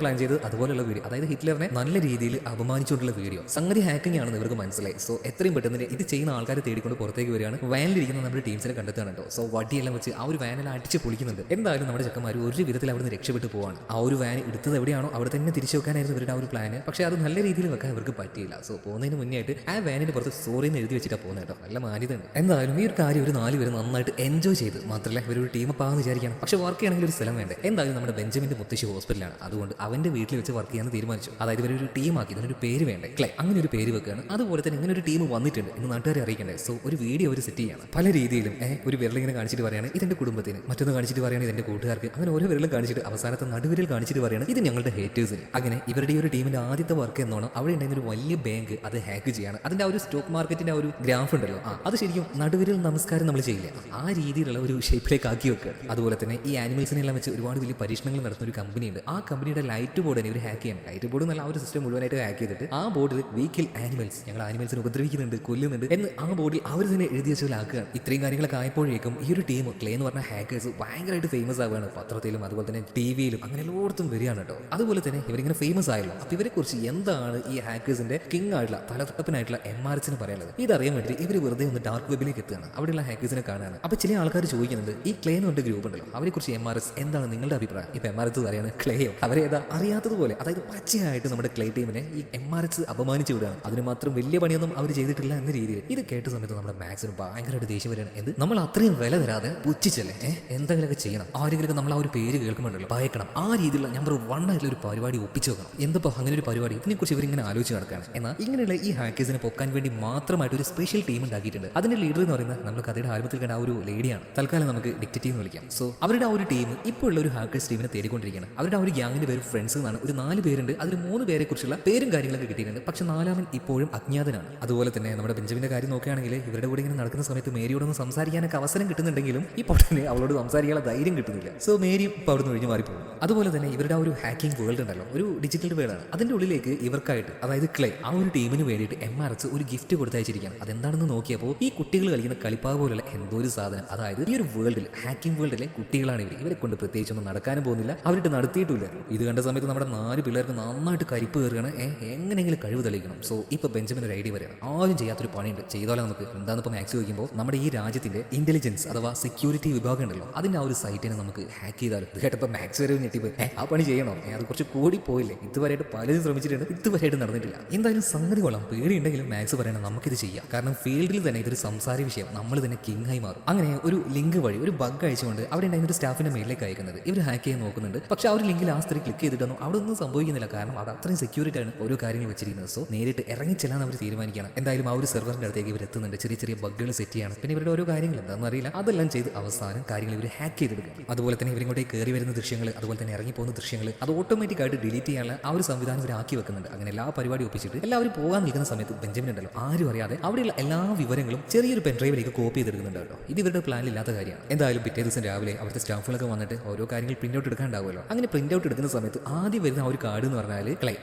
പ്ലാൻ ചെയ്തത് അതുപോലെയുള്ള വീഡിയോ, അതായത് ഹിറ്റ്ലറിനെ നല്ല രീതിയിൽ അപമാനിച്ചുകൊണ്ടുള്ള വീഡിയോ. സംഗതി ഹാക്കിംഗ് ആണെന്ന് ഇവർക്ക് മനസ്സിലായി. സോ എത്രയും പെട്ടെന്ന് ഇത് ചെയ്യുന്ന ആൾക്കാരെ തേടിക്കൊണ്ട് പുറത്തേക്ക് വരികയാണ്. വാനിലിരിക്കുന്ന നമ്മുടെ ടീംസിനെ കണ്ടെത്തുകയാണ്. സോ വടിയെല്ലാം വെച്ച് ആ ഒരു വാനെല്ലാം അടിച്ച് പൊളിക്കുന്നുണ്ട്. എന്തായാലും നമ്മുടെ ചെക്കന്മാർ ഒരു വിധത്തിൽ അവിടെ നിന്ന് രക്ഷപ്പെട്ടു പോവാണ്. ആ ഒരു വാൻ എടുത്തത് എവിടെയാണോ അവിടെ തന്നെ തിരിച്ചു വെക്കാനായിരുന്നു ഇവരുടെ ആ ഒരു പ്ലാന്. പക്ഷേ അത് നല്ല രീതിയിൽ വെക്കാൻ ഇവർക്ക് പറ്റിയില്ല. സോ പോകുന്നതിന് മുന്നേ ആയിട്ട് ആ വാനിന് പുറത്ത് സോറി എന്ന് എഴുതി വെച്ചിട്ടാണ് പോകുന്നത് കേട്ടോ. നല്ല മാന്യതയുണ്ട്. എന്തായാലും ഈ ഒരു കാര്യം ഒരു 4 പേര് നന്നായിട്ട് എൻജോയ് ചെയ്ത്, മാത്രമല്ല ഇവരൊരു ടീം പാന്ന് വിചാരിക്കണം. പക്ഷേ വർക്ക് ചെയ്യണമെങ്കിൽ ഒരു സ്ഥലം വേണ്ടേ. എന്തായാലും നമ്മുടെ ബെഞ്ചമിന്റെ മുത്തശ്ശി ഹോസ്പിറ്റലാണ്. അതുകൊണ്ട് അവന്റെ വീട്ടിൽ വെച്ച് വർക്ക് ചെയ്യാൻ തീരുമാനിച്ചു. അതായത് ഇവരൊരു ടീമാക്കി, ഇതിനൊരു പേര് വേണ്ടേ, ക്ലേ, അങ്ങനെ ഒരു പേര് വെക്കുകയാണ്. അതുപോലെ തന്നെ ഇങ്ങനെ ഒരു ടീം വന്നിട്ടുണ്ട് എന്ന് നാട്ടുകാരെ അറിയിക്കണ്ടേ. സോ ഒരു വീഡിയോ അവർ സെറ്റ് ചെയ്യാണ്. പല രീതിയിലും ഒരു വിരലിങ്ങനെ കാണിച്ചിട്ട് പറയാണ് ഇതെന്റെ കുടുംബത്തിന്, മറ്റൊന്ന് കാണിച്ചിട്ട് പറയാണ് ഇതെന്റെ കൂട്ടുകാർക്ക്, അങ്ങനെ ഓരോ വിരലും കാണിച്ചിട്ട് അവസാനത്തെ നടുവിരൽ കാണിച്ചിട്ട് പറയാണ് ഇത് ഞങ്ങളുടെ ഹേറ്റേഴ്സിന്. അങ്ങനെ ഇവരുടെ ഈ ഒരു ടീമിന്റെ ആദ്യത്തെ വർക്ക് എന്നോണം അവിടെ ഉണ്ടായിരുന്ന ഒരു വലിയ ബാങ്ക് അത് ഹാക്ക് ചെയ്യാണ്. അതിന്റെ ആ ഒരു സ്റ്റോക്ക് മാർക്കറ്റിന്റെ ആ ഒരു ഗ്രാഫ് ഉണ്ടല്ലോ, അത് ശരിക്കും നടുവിരൽ നമസ്കാരം നമ്മൾ ചെയ്യില്ല, ആ രീതിയിലുള്ള ഒരു ഷേപ്പിലേക്ക് ആക്കി വെക്കുക. അതുപോലെ തന്നെ ഈ ആനിമൽസിനെല്ലാം വെച്ച് ഒരുപാട് വലിയ പരീക്ഷണങ്ങൾ നടത്തുന്ന ഒരു കമ്പനിയുണ്ട്. ആ കമ്പനിയുടെ ലൈറ്റ് ബോർഡ് തന്നെ ഇവർ ഹാക്ക് ചെയ്യണം. ലൈറ്റ് ബോർഡ് നല്ല ആ ഒരു സിസ്റ്റം മുഴുവനായിട്ട് ഹാക്ക് ചെയ്തിട്ട് ആ ബോർഡിൽ വീക്കിൽ ആനിമൽസ്, ഞങ്ങൾ ആനിമൽസിനെ ഉപദ്രവിക്കുന്നുണ്ട്, കൊല്ലുന്നുണ്ട് എന്ന് ആ ബോർഡിൽ അവർ തന്നെ എഴുതി വെച്ചാലാക്കുകയാണ്. ഇത്രയും കാര്യങ്ങളൊക്കെ ആയപ്പോഴേക്കും ഈ ഒരു ടീം ക്ലേ എന്ന് പറഞ്ഞ ഹാക്കേഴ്സ് ഭയങ്കരമായിട്ട് ഫേമസ് ആവുകയാണ്. പത്രത്തിലും അതുപോലെ തന്നെ TV-യിലും അങ്ങനെ എല്ലായിടത്തും വരികയാണ് കേട്ടോ. അതുപോലെ തന്നെ ഇവരിങ്ങനെ ഫേമസ് ആയല്ലോ. അപ്പോൾ ഇവരെ കുറിച്ച് എന്താണ് ഈ ഹാക്കേഴ്സിന്റെ കിങ് ആയിട്ടുള്ള തലത്തപ്പനായിട്ടുള്ള MRSന് പറയാനുള്ളത്? ഇതറിയാൻ വേണ്ടി ഇവർ വെറുതെ ഒന്ന് ഡാർക്ക് വെബിലേക്ക് എത്തുകയാണ്. അവിടെയുള്ള ഹാക്കേഴ്സിനെ കാണാനാണ്. അപ്പോൾ ചില ആൾക്കാർ ചോദിക്കുന്നുണ്ട് ഈ ക്ലേ എന്ന് പറഞ്ഞ ഗ്രൂപ്പ് ഉണ്ടല്ലോ, അവരെ കുറിച്ച് MRS എന്താണ് നിങ്ങളുടെ അഭിപ്രായം? ഇപ്പൊ MRS അറിയാണ് ക്ലേയോ അവരേതാ അറിയാത്തതുപോലെ, അതായത് പച്ചയായിട്ട് നമ്മുടെ ക്ലേ ടീമിനെ ഈ MRS അപമാനിച്ചു വിടുകയാണ്. അതിന് മാത്രം വലിയ പണിയൊന്നും അവർ ചെയ്തിട്ടില്ല എന്ന രീതിയിൽ ഇത് കേട്ട സമയത്ത് നമ്മുടെ മാക്സിന് ഭയങ്കരമായിട്ട് ദേഷ്യം വരികയാണ്. എന്ത് നമ്മൾ അത്രയും വില തരാതെ പുച്ഛിച്ചല്ലേ എന്തെങ്കിലുമൊക്കെ ചെയ്യണം, ആരെങ്കിലും നമ്മൾ ആ ഒരു പേര് കേൾക്കുമ്പോഴല്ലോ ഭയക്കണം. ആ രീതിയിലുള്ള നമ്പർ 1 ആയിട്ടുള്ള ഒരു പരിപാടി ഒപ്പിച്ചു വെക്കണം. എന്തപ്പോൾ അങ്ങനെ ഒരു പരിപാടി, ഇതിനെക്കുറിച്ച് ഇവരിങ്ങനെ ആലോചിച്ച് നടക്കുകയാണ്. എന്നാൽ ഇങ്ങനെയുള്ള ഈ ഹാക്കേഴ്സിനെ പൊക്കാൻ വേണ്ടി മാത്രമായിട്ട് ഒരു സ്പെഷ്യൽ ടീം ഉണ്ടാക്കിയിട്ടുണ്ട്. അതിന്റെ ലീഡർ എന്ന് പറയുന്നത് നമ്മൾ കഥയുടെ ആരംഭത്തിൽ കണ്ട ആ ഒരു ലേഡിയാണ്. തൽക്കാലം നമുക്ക് ഡിക്റ്റേറ്റീവ് എന്ന് വിളിക്കാം. സോ അവരുടെ ആ ഒരു ടീം ഇപ്പോൾ ഉള്ള ഒരു ഹാക്കേഴ്സ് ടീമിനെ തേടിക്കൊണ്ടിരിക്കുകയാണ്. അവരുടെ ആ ഒരു ഗ്യാങ്ങിന്റെ പേര് ഫ്രണ്ട്സ് എന്നാണ്. ഒരു 4 പേരുണ്ട്. അതിൽ 3 പേരെ കുറിച്ചുള്ള പേരും കാര്യങ്ങളൊക്കെ കിട്ടിയിട്ടുണ്ട്. പക്ഷെ 4-ാമൻ ഇപ്പോഴും അജ്ഞാതനാണ്. അതുപോലെ തന്നെ നമ്മുടെ ബെഞ്ചമിന്റെ കാര്യം നോക്കുകയാണെങ്കിൽ ഇവരുടെ കൂടെ ഇങ്ങനെ നടക്കുന്ന സമയത്ത് മേരിയോടൊന്ന് സംസാരിക്കാനൊക്കെ അവസരം കിട്ടുന്നുണ്ടെങ്കിലും ഈ പൊട്ടനെ അവളോട് സംസാരിക്കാനുള്ള ധൈര്യം കിട്ടുന്നില്ല. സോ മേരി ഇപ്പോൾ അവിടുന്ന് ഒഴിഞ്ഞു മാറിപ്പോകും. അതുപോലെ തന്നെ ഇവരുടെ ആ ഒരു ഹാക്കിംഗ് വേൾഡ് ഉണ്ടല്ലോ, ഒരു ഡിജിറ്റൽ വേൾഡാണ്. അതിന്റെ ഉള്ളിലേക്ക് ഇവർക്കായിട്ട്, അതായത് ക്ലേ ആ ഒരു ടീമിന് വേണ്ടിയിട്ട് MRS ഒരു ഗിഫ്റ്റ് കൊടുത്തയച്ചിരിക്കുകയാണ്. അതെന്താണെന്ന് നോക്കിയപ്പോൾ ഈ കുട്ടികൾ കളിക്കുന്ന കളിപ്പാവ് പോലുള്ള എന്തോ ഒരു സാധനം. അതായത് ഈ ഒരു വേൾഡിൽ, ഹാക്കിംഗ് വേൾഡിലെ കുട്ടികളാണ് ഇവരെ കൊണ്ട് പ്രത്യേകിച്ചൊന്നും നടക്കാനും പോകുന്നില്ല, അവരിട്ട് നടത്തിയിട്ടില്ല. ഇത് കണ്ട സമയത്ത് നമ്മുടെ 4 പിള്ളേർക്ക് നന്നായിട്ട് കരിപ്പ് കയറുകയാണ്. എങ്ങനെയെങ്കിലും കഴിവ് തെളിയിക്കണം. സോ ഇപ്പൊ ബെഞ്ചമിൻ ഒരു ഐഡിയ വരികയാണ്. ആരും ചെയ്യാത്തൊരു പണിയുണ്ട്, ചെയ്താലോ നമുക്ക്. എന്താണെന്ന് ഇപ്പൊ മാക്സ് ചോദിക്കുമ്പോൾ നമ്മുടെ ഈ രാജ്യത്തിന്റെ ഇന്റലിജൻസ് അഥവാ സെക്യൂരിറ്റി വിഭാഗം ഉണ്ടല്ലോ, അതിന്റെ ആ ഒരു സൈറ്റിനെ നമുക്ക് ഹാക്ക് ചെയ്താലോ. ഇത് കേട്ടപ്പോൾ മാക്സ് വരെ ഞെട്ടിപ്പോയി. ആ പണി ചെയ്യണോ? അത് കുറച്ച് കൂടി പോയില്ലേ? ഇതുവരെയായിട്ട് പലരും ശ്രമിച്ചിട്ടുണ്ട്, ഇതുവരെയായിട്ട് നടന്നിട്ടില്ല. എന്തായാലും സംഗതി കൊള്ളാം. പേടിയുണ്ടെങ്കിലും മാക്സ് പറയണം നമുക്കിത് ചെയ്യാം. കാരണം ഫീൽഡിൽ തന്നെ ഇതൊരു സംസാര വിഷയം, നമ്മൾ തന്നെ കിങ് ആയി മാറും. അങ്ങനെ ഒരു ലിങ്ക് വഴി ഒരു ബഗ് അയച്ചുകൊണ്ട് അവിടെ ഉണ്ടായിരുന്ന ഒരു സ്റ്റാഫിന്റെ മേലിലേക്ക് അയക്കുന്നത് ഇവർ ഹാക്ക് ചെയ്യാൻ നോക്കുന്നുണ്ട്. പക്ഷെ ആ ഒരു ലിങ്കിൽ ആ സ്ത്രീ ക്ലിക്ക് ചെയ്തിട്ടൊന്നും അവിടെ ഒന്നും സംഭവിക്കുന്നില്ല. കാരണം അത് അത്രയും സെക്യൂരിറ്റി ആണ് ഓരോ കാര്യങ്ങൾ വെച്ചിരിക്കുന്നത്. സോ നേരിട്ട് ഇറങ്ങിച്ചെല്ലാൻ അവർ തീരുമാനിക്കുകയാണ്. എന്തായാലും ആ ഒരു സെർവറിന്റെ അടുത്തേക്ക് ഇവർ എത്തുന്നുണ്ട്. ചെറിയ ചെറിയ ബഗ്ഗുകൾ സെറ്റ് ചെയ്യണം. പിന്നെ ഇവരുടെ ഓരോ കാര്യങ്ങൾ എന്താണെന്ന് അറിയില്ല, അതെല്ലാം ചെയ്ത് അവസാനം കാര്യങ്ങൾ ഇവർ ഹാക്ക് ചെയ്തെടുക്കും. അതുപോലെ തന്നെ ഇവരിങ്ങോട്ടേക്ക് കയറി വരുന്ന ദൃശ്യങ്ങൾ, അതുപോലെ തന്നെ ഇറങ്ങി പോകുന്ന ദൃശ്യങ്ങൾ അത് ഓട്ടോമാറ്റിക് ആയിട്ട് ഡിലീറ്റ് ചെയ്യാനുള്ള ആ ഒരു സംവിധാനം ഇവർ ആക്കി വെക്കുന്നുണ്ട്. അങ്ങനെ എല്ലാ പരിപാടി ഒപ്പിച്ചിട്ട് എല്ലാവരും പോകാൻ നിൽക്കുന്ന സമയത്ത് ബെഞ്ചമിൻ ഉണ്ടല്ലോ, ആരും അറിയാതെ അവിടെയുള്ള എല്ലാ വിവരങ്ങളും ചെറിയൊരു പെൻഡ്രൈവിലേക്ക് കോപ്പി ചെയ്തെടുക്കുന്നുണ്ട് കേട്ടോ. ഇത് ഇവരുടെ പ്ലാനില്ലാത്ത കാര്യമാണ്. എന്തായാലും പിറ്റേ ദിവസം രാവിലെ അവിടുത്തെ സ്റ്റാഫുകളൊക്കെ വന്നിട്ട് ഓരോ കാര്യങ്ങൾ പ്രിന്റ് ഔട്ട് എടുക്കാണ്ടാവുമല്ലോ. അങ്ങനെ പ്രിന്റ് ഔട്ട് എടുക്കുന്ന സമയത്ത് ആദ്യം വരുന്ന ആ ഒരു കാർഡ് എന്ന് പറഞ്ഞാൽ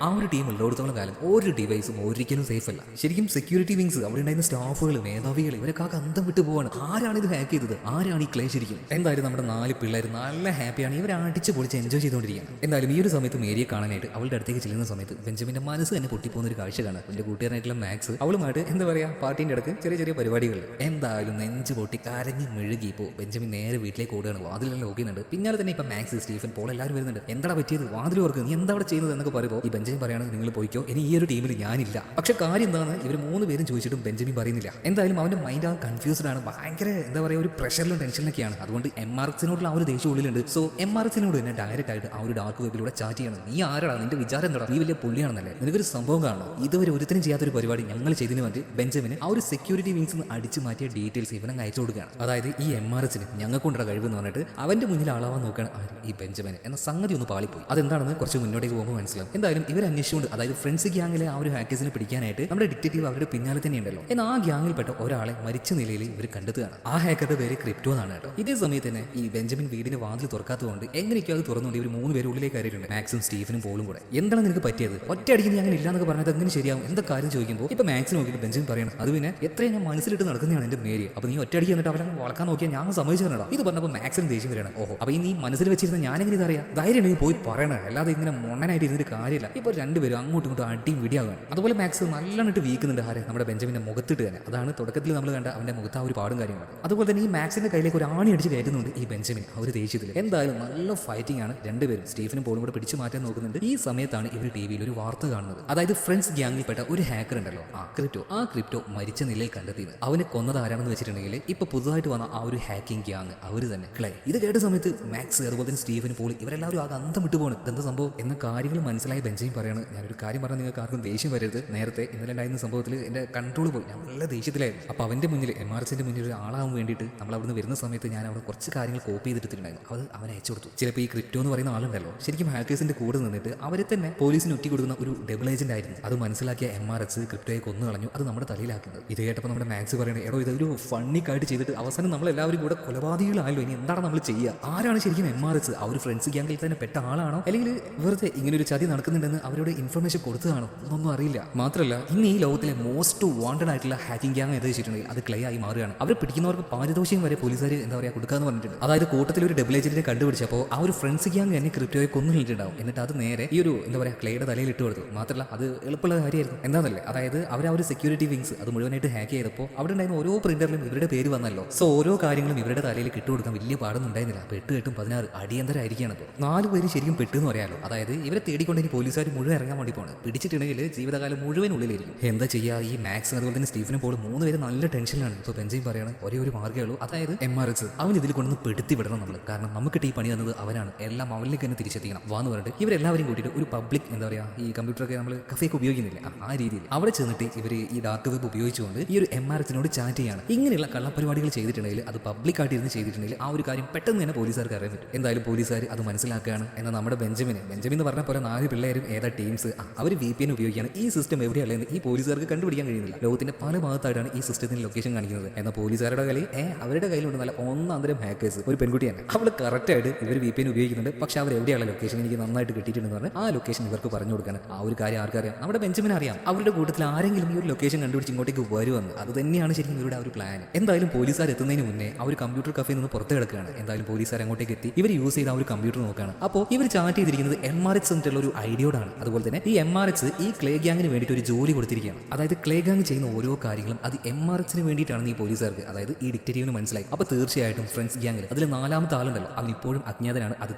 ആ ഒരു ടീം ഉള്ളിടത്തോളം കാലം ഒരു ഡിവൈസും ഒരിക്കലും സേഫ് അല്ല. ശരിക്കും സെക്യൂരിറ്റി വിങ്സ് അവിടെ ഉണ്ടായിരുന്ന സ്റ്റാഫുകൾ, മേധാവികൾ ഇവരൊക്കെ ആ അന്തം വിട്ടു പോവാണ്. ആരാണ് ഇത് ഹാക്ക് ചെയ്തത്? ആരാണ് ഈ ക്ലേ ശരിക്കും? എന്തായാലും നമ്മുടെ 4 പിള്ളേർ നല്ല ഹാപ്പിയാണ്. ഇവർ അടിച്ച് പൊളിച്ച് എൻജോയ് ചെയ്തുകൊണ്ടിരിക്കുകയാണ്. എന്തായാലും ഈ ഒരു സമയത്ത് മേരിയെ കാണാനായിട്ട് അവളുടെ അടുത്തേക്ക് ചെല്ലുന്ന സമയത്ത് ബെഞ്ചമിന്റെ മനസ്സ് തന്നെ പൊട്ടിപ്പോകുന്ന ഒരു കാഴ്ച കാണാം. എന്റെ കൂട്ടുകാരനായിട്ടുള്ള മാക്സ് അവളുമായിട്ട് എന്താ പറയാ പാർട്ടിന്റെ ഇടക്ക് ചെറിയ ചെറിയ പരിപാടികൾ. എന്തായാലും നെഞ്ച് പൊട്ടി കരഞ്ഞ് മെഴുകി ഇപ്പോൾ ബെഞ്ചമിൻ നേരെ വീട്ടിലേക്ക് ഓടുകയാണ്. വാതിലെല്ലാം നോക്കുന്നുണ്ട്. പിന്നാലെ തന്നെ ഇപ്പൊ മാക്സ്, സ്റ്റീഫൻ, പോൾ എല്ലാവരും വരുന്നുണ്ട്. എന്താ പറ്റിയത്? വാതിൽ ഓർക്ക്, നീ എന്താ അവിടെ ചെയ്യുന്നത് എന്നൊക്കെ പറയുമ്പോൾ ഈ ബെഞ്ചമിൻ പറയാണ്, നിങ്ങൾ പോയിക്കോ, ഇനി ഈ ഒരു ടീമിൽ ഞാനില്ല. പക്ഷെ കാര്യം എന്താണെന്ന് ഇവർ 3 പേരും ചോദിച്ചിട്ടും ബെഞ്ചമിൻ പറയുന്നില്ല. എന്തായാലും അവന്റെ മൈൻഡ് ആ കൺഫ്യൂസ്ഡ് ആണ്, ഭയങ്കര എന്താ പറയുക ഒരു പ്രഷറിലും ടെൻഷനിലൊക്കെയാണ്. അതുകൊണ്ട് MRXനോടുള്ള ആ ഒരു ദേഷ്യം ഉള്ളിലുണ്ട്. സോ MRXനോട് തന്നെ ഡയറക്റ്റ് ആയിട്ട് ആ ഒരു ഡാർക്ക് വെബിലൂടെ ചാറ്റ് ചെയ്യണം. നീ ആരാടാ? നിന്റെ വിചാരം എന്താ? നീ വലിയ പുള്ളിയാണെന്നല്ലേ? നിനക്കൊരു സംഭവം കാണണം. ഇതുവരെ ഒരുത്തരും ചെയ്യാത്തൊരു പരിപാടി ഞങ്ങൾ ചെയ്തതിന് വേണ്ടി ബെഞ്ചമിന് ആ ഒരു സെക്യൂരിറ്റി വിങ്സ് അടിച്ചു മാറ്റിയ ഡീറ്റെയിൽസ് ഇവനങ്ങ് അയച്ചു കൊടുക്കുകയാണ്. അതായത് ഈ MRXന് ഞങ്ങൾക്കൊണ്ടുള്ള കഴിവെന്ന് പറഞ്ഞിട്ട് അവന്റെ മുന്നിൽ അളവാൻ നോക്കുകയാണ് ഈ ബെഞ്ചമിന് എന്ന സംഗതി ഒന്ന് പാളിപ്പോയി. അതെന്താണെന്ന് കുറച്ച് മുന്നോട്ടേക്ക് പോകുമ്പോൾ മനസ്സിലാവും. എന്തായാലും ഇവർ അന്വേഷിച്ചുകൊണ്ട്, അതായത് ഫ്രണ്ട്സ് ഗ്യാങ്ങിലെ ആ ഒരു ഹാക്കേഴ്സിനെ പിടിക്കാനായിട്ട് നമ്മുടെ ഡിറ്റക്റ്റീവ് അവരുടെ പിന്നാലെ തന്നെ ഉണ്ടല്ലോ. എന്നാൽ ആ ഗ്യാങ്ങിൽപ്പെട്ട ഒരാളെ മരിച്ച നിലയിൽ ഇവർ കണ്ടെത്തുകയാണ്. ആ ഹാക്കറുടെ പേര് ക്രിപ്റ്റോ എന്നാണ് കേട്ടോ. ഇതേ സമയത്ത് തന്നെ ഈ ബെഞ്ചമിൻ വീടിന് വാതിൽ തുറക്കാത്തതുകൊണ്ട് എങ്ങനെയൊക്കെയോ അത് തുറന്നുകൊണ്ട് ഇവർ 3 പേര് ഉള്ളിലേക്ക് കയറിയിട്ടുണ്ട്. മാക്സും സ്റ്റീഫനും പോളും കൂടെ. എന്താണ് നിനക്ക് പറ്റിയത്? ഒറ്റയടിക്ക് നീ അങ്ങനെ ഇല്ലാന്നൊക്കെ പറഞ്ഞത് എങ്ങനെ ശരിയാവും? എന്താ കാര്യം ചോദിക്കുമ്പോൾ ഇപ്പൊ മാക്സ് നോക്കിയിട്ട് ബെഞ്ചമിൻ പറയണം, അത് പിന്നെ എത്രയും ഞാൻ മനസ്സിലിട്ട് നടക്കുന്നതാണ് എന്റെ മേരി. അപ്പൊ നീ ഒറ്റയടിക്ക് എന്നിട്ട് അവരെ വളക്കാൻ നോക്കിയാൽ ഞാൻ സമ്മതിച്ചു തരണോ? ഇത് പറഞ്ഞപ്പോൾ മാക്സിന് ദേഷ്യം വരണം. ഓഹോ, അപ്പൊ ഈ നീ മനസ്സിൽ വെച്ചിരുന്ന ഞാനെങ്ങനെ ഇതറിയാം? ധൈര്യം നീ പോയി പറയണേ, അല്ലാതെ ഇങ്ങനെ മൊണ്ണനായിട്ട് ഇരുന്നിട്ട് കാര്യമില്ല. ഇപ്പൊ 2 പേരും അങ്ങോട്ടും ഇങ്ങോട്ടും അടിയും വിടിയാവുകയാണ്. അതുപോലെ മാക്സ് നല്ലോണിട്ട് വീക്കുന്നുണ്ട് ആരെ? നമ്മുടെ ബെഞ്ചമിന്റെ മുഖത്തിട്ട് തന്നെ. അതാണ് തുടക്കത്തിൽ നമ്മൾ കണ്ട അവന്റെ മുഖത്ത് ആ ഒരു പാടും കാര്യങ്ങളും. അതുപോലെ തന്നെ ഈ മാക്സിന്റെ കയ്യിലേക്ക് ഒരു ആണി അടിച്ച് കയറ്റുന്നുണ്ട് ഈ ബെഞ്ചമിൻ ആ ഒരു ദേഷ്യത്തിൽ. എന്തായാലും നല്ല ഫൈറ്റിംഗ് ആണ്. 2 പേരും സ്റ്റീഫനും പോളും കൂടെ പിടിച്ചു മാറ്റാൻ നോക്കുന്നുണ്ട്. ഈ സമയത്താണ് ഇവർ ടിവിയിൽ ഒരു വാർത്ത കാണുന്നത്. അതായത് ഫ്രണ്ട്സ് ഗ്യാങ്ങിൽപ്പെട്ട ഒരു ഹാക്കർ ഉണ്ടല്ലോ, ആ ക്രിപ്റ്റോ മരിച്ച നിലയിൽ കണ്ടെത്തിയത്. അവനെ കൊന്നത് ആരാണെന്ന് വെച്ചിട്ടുണ്ടെങ്കിൽ ഇപ്പൊ പുതുതായിട്ട് വന്ന ആ ഒരു ഹാക്കിംഗ് ഗ്യാങ് അവര് തന്നെ. ക്ലേ ഇത് കേട്ട സമയത്ത് മാക്സ്, അതുപോലെ തന്നെ സ്റ്റീഫനും പോളും ഇവരെല്ലാവരും ആകെ അന്തം വിട്ടു പോകണം. എന്താ സംഭവം എന്ന കാര്യങ്ങൾ മനസ്സിലായി ബെഞ്ചമിൻ പറയാണ്, ഞാനൊരു കാര്യം പറഞ്ഞാൽ നിങ്ങൾക്ക് ആർക്കും ദേഷ്യം വരരുത്. നേരത്തെ ഇന്നലെ ഉണ്ടായിരുന്ന സംഭവത്തിൽ എന്റെ കൺട്രോൾ പോയി, ഞാൻ നല്ല ദേഷ്യത്തിലായിരുന്നു. അപ്പൊ അവന്റെ മുന്നിൽ MRXന്റെ മുന്നിൽ ഒരു ആളാവാൻ വേണ്ടിയിട്ട് നമ്മൾ അവിടുന്ന് വരുന്ന സമയത്ത് ഞാൻ അവിടെ കുറച്ച് കാര്യങ്ങൾ കോപ്പി ചെയ്തിട്ടുണ്ടായിരുന്നു. അത് അവനെ അയച്ചു കൊടുത്തു. ചിലപ്പോൾ ഈ ക്രിപ്റ്റോ എന്ന് പറയുന്ന ആളുണ്ടല്ലോ ശരിക്കും ഹാക്കേഴ്സിന്റെ കൂടെ നിന്നിട്ട് അവരെ തന്നെ പോലീസിന് ഒറ്റി കൊടുക്കുന്ന ഒരു ഡബിൾ ഏജന്റ് ആയിരുന്നു. അത് മനസ്സിലാക്കിയ MRX ക്രിപ്റ്റോയെ കൊന്നു കളഞ്ഞു. അത് നമ്മുടെ തലയിലാക്കുന്നത്. ഇത് കേട്ടപ്പോൾ നമ്മുടെ മാക്സ് പറയണേ, എടോ ഇതൊരു ഫണ്ണിക്കായിട്ട് ചെയ്തിട്ട് അവസാനം നമ്മളെല്ലാവരും കൂടെ കൊലപാതകികളായല്ലോ. ഇനി എന്താണ് നമ്മൾ ചെയ്യുക? ആരാണ് ശരിക്കും MRX? ആ ഒരു ഫ്രണ്ട്സ് ഗ്യാങ്ങിൽ തന്നെ പെട്ട ആളാണോ, അല്ലെങ്കിൽ വെറുതെ ഇങ്ങനെ ഒരു ചതി നടക്കുന്നുണ്ടെന്ന് അവരോട് ഇൻഫർമേഷൻ കൊടുത്തതാണോ എന്നൊന്നും അറിയില്ല. മാത്രമല്ല ഇന്ന് ഈ ലോകത്തിലെ മോസ്റ്റ് വാണ്ടഡ് ആയിട്ടുള്ള ഹാക്കിംഗ് ഗ്യാങ് ഏത് വെച്ചിട്ടുണ്ടെങ്കിൽ അത് ക്ലേ ആയി മാറുകയാണ്. അവർ പിടിക്കുന്നവർക്ക് പാരിതോഷികം വരെ പോലീസുകാർ എന്താ പറയുക കൊടുക്കാന്ന് പറഞ്ഞിട്ടുണ്ട്. അതായത് കൂട്ടത്തിൽ ഒരു ഡബിൾ ഏജന്റിനെ കണ്ടുപിടിച്ചപ്പോൾ ആ ഒരു ഫ്രണ്ട്സ് ഗ്യാങ് തന്നെ ക്രിപ്റ്റോയെ കൊന്നുകളിട്ടുണ്ടാവും. എന്നിട്ട് അത് നേരെ ഈ ഒരു എന്താ പറയുക ക്ലേയുടെ തലയിൽ ഇട്ട് കൊടുത്തു. മാത്രമല്ല അത് എളുപ്പമുള്ള കാര്യമായിരുന്നു. എന്താണെന്നല്ലേ, അതായത് അവർ ആ ഒരു സെക്യൂരിറ്റി വിങ്സ് അത് മുഴുവനായിട്ട് ഹാക്ക് ചെയ്തപ്പോൾ അവിടെ ഉണ്ടായിരുന്ന ഓരോ പ്രിന്ററിലും ഇവരുടെ പേര് വന്നല്ലോ. സോ ഓരോ കാര്യങ്ങളും ഇവരുടെ തലയിൽ ഇട്ടുകൊടുക്കാൻ വലിയ പാടൊന്നും ഉണ്ടായിരുന്നില്ല. 8, 8, 16 അടിയന്തരമായിരിക്കുകയാണ്. ഇപ്പോൾ 4 പേര് ശരിക്കും പെട്ടെന്ന് പറയാലോ. അതായത് ഇവരെ തേടിക്കൊണ്ട് ഇനി പോലീസുകാർ മുഴുവൻ ഇറങ്ങാൻ വേണ്ടി പോകണം. പിടിച്ചിട്ടുണ്ടെങ്കിൽ ജീവിതകാലം മുഴുവൻ ഉള്ളിലായിരിക്കും. എന്താ ചെയ്യുക? ഈ മാക്സ് അതുപോലെ തന്നെ സ്റ്റീഫനും പോളും 3 പേര് നല്ല ടെൻഷനിലാണ്. ഇപ്പോൾ ബെഞ്ചമിൻ പറയാണ് ഒരേ ഒരു മാർഗ്ഗമേ ഉള്ളൂ, അതായത് MRX അവൻ ഇതിൽ കൊണ്ടൊന്ന് പെടുത്തി വിടണം നമ്മൾ. കാരണം നമുക്കിട്ട് ഈ പണി തന്നത് അവനാണ്. എല്ലാം അവനിലേക്ക് തന്നെ തിരിച്ചെത്തിക്കണം വാന്ന് പറഞ്ഞിട്ട് ഇവരെല്ലാവരും കൂട്ടിയിട്ട് ഒരു പബ്ലിക് എന്താ പറയുക ഈ കമ്പ്യൂട്ടറൊക്കെ നമ്മൾ കഫേക്ക് ഉപയോഗിക്കുന്നില്ല ആ രീതിയിൽ അവിടെ ചെന്നിട്ട് ഇവർ ഈ ഡാർക്ക് വെബ് ഉപയോഗിച്ചുകൊണ്ട് ഈ ഒരു MRXനോട് ചാറ്റ് ചെയ്യാണ്. ഇങ്ങനെയുള്ള കള്ളപ്പരിപാടികൾ ചെയ്തിട്ടുണ്ടെങ്കിൽ അത് പബ്ലിക്കായിട്ട് ഇരുന്ന് ചെയ്തിട്ടുണ്ടെങ്കിൽ ആ ഒരു കാര്യം പെട്ടെന്ന് തന്നെ പോലീസുകാർക്ക് അറിയാൻ പറ്റും. എന്തായാലും പോലീസുകാർ അത് മനസ്സിലാക്കുകയാണ്. എന്നാൽ നമ്മുടെ ബെഞ്ചമിൻ എന്ന് പറഞ്ഞ പോലെ 4 പിള്ളേരും ഏതാ ടീംസ് അവർ VPN ഉപയോഗിക്കുകയാണ്. ഈ സിസ്റ്റം എവിടെയുള്ളതെന്ന് ഈ പോലീസുകാർക്ക് കണ്ടുപിടിക്കാൻ കഴിയുന്നില്ല. ലോകത്തിന്റെ പല ഭാഗത്തായിട്ടാണ് ഈ സിസ്റ്റത്തിന് ലൊക്കേഷൻ കാണിക്കുന്നത്. എന്നാൽ പോലീസുകാരുടെ കയ്യിൽ അവരുടെ കയ്യിലുണ്ട് നല്ല ഒന്നാന്തരം ഹാക്കേഴ്സ്. ഒരു പെൺകുട്ടിയാണ്, അവൾ കറക്റ്റായിട്ട് ഇവർ VPN ഉപയോഗിക്കുന്നുണ്ട്. പക്ഷെ അവർ എവിടെയുള്ള ലൊക്കേഷൻ എനിക്ക് നന്നായിട്ട് കിട്ടിയിട്ടുണ്ടെന്ന് പറഞ്ഞാൽ ആ ലൊക്കേഷൻ ഇവർക്ക് പറഞ്ഞു കൊടുക്കാൻ ആ ഒരു കാര്യം ആർക്കറിയാം? നമ്മുടെ ബെഞ്ചമിൻ അറിയാം. അവരുടെ കൂട്ടത്തിൽ ആരെങ്കിലും ഈ ഒരു ലൊക്കേഷൻ കണ്ടുപിടിച്ച് ഇങ്ങോട്ടേക്ക് വരുമെന്ന്. അത് തന്നെയാണ് ശരിക്കും ഇവരുടെ ആ ഒരു പ്ലാൻ. എന്തായാലും പോലീസുകാർ എത്തുന്നതിന് മുന്നേ ആ ഒരു കമ്പ്യൂട്ടർ കഫയിൽ നിന്ന് പുറത്ത് കിടക്കുകയാണ്. എന്തായാലും പോലീസുകാർ അങ്ങോട്ടേക്ക് എത്തി ഇവർ യൂസ് ചെയ്ത ആ ഒരു കമ്പ്യൂട്ടർ നോക്കുകയാണ്. അപ്പോൾ ഇവർ ചാറ്റ് ചെയ്തിരിക്കുന്നത് MRX എന്നിട്ടുള്ള ഒരു ഐഡിയോടാണ്. അതുപോലെ തന്നെ ഈ MRX ഈ ക്ലേ ഗ്യാങ്ങിന് വേണ്ടിയിട്ട് ഒരു ജോലി കൊടുത്തിരിക്കുകയാണ്. അതായത് ക്ലേ ഗ്യാങ് ചെയ്യുന്ന ഓരോ കാര്യങ്ങളും അത് MRXന് വേണ്ടിയിട്ടാണ് ഈ പോലീസുകാർക്ക്, അതായത് ഈ ഡിക്റ്റേറ്റീവിന് മനസ്സിലായി. അപ്പോൾ തീർച്ചയായിട്ടും ഫ്രണ്ട്സ് ഗ്യാങ്ങിൽ അതിൽ 4ാമത്തെ ആളുണ്ടല്ലോ, അവൻ ഇപ്പോഴും അജ്ഞാതനാണ്. അത്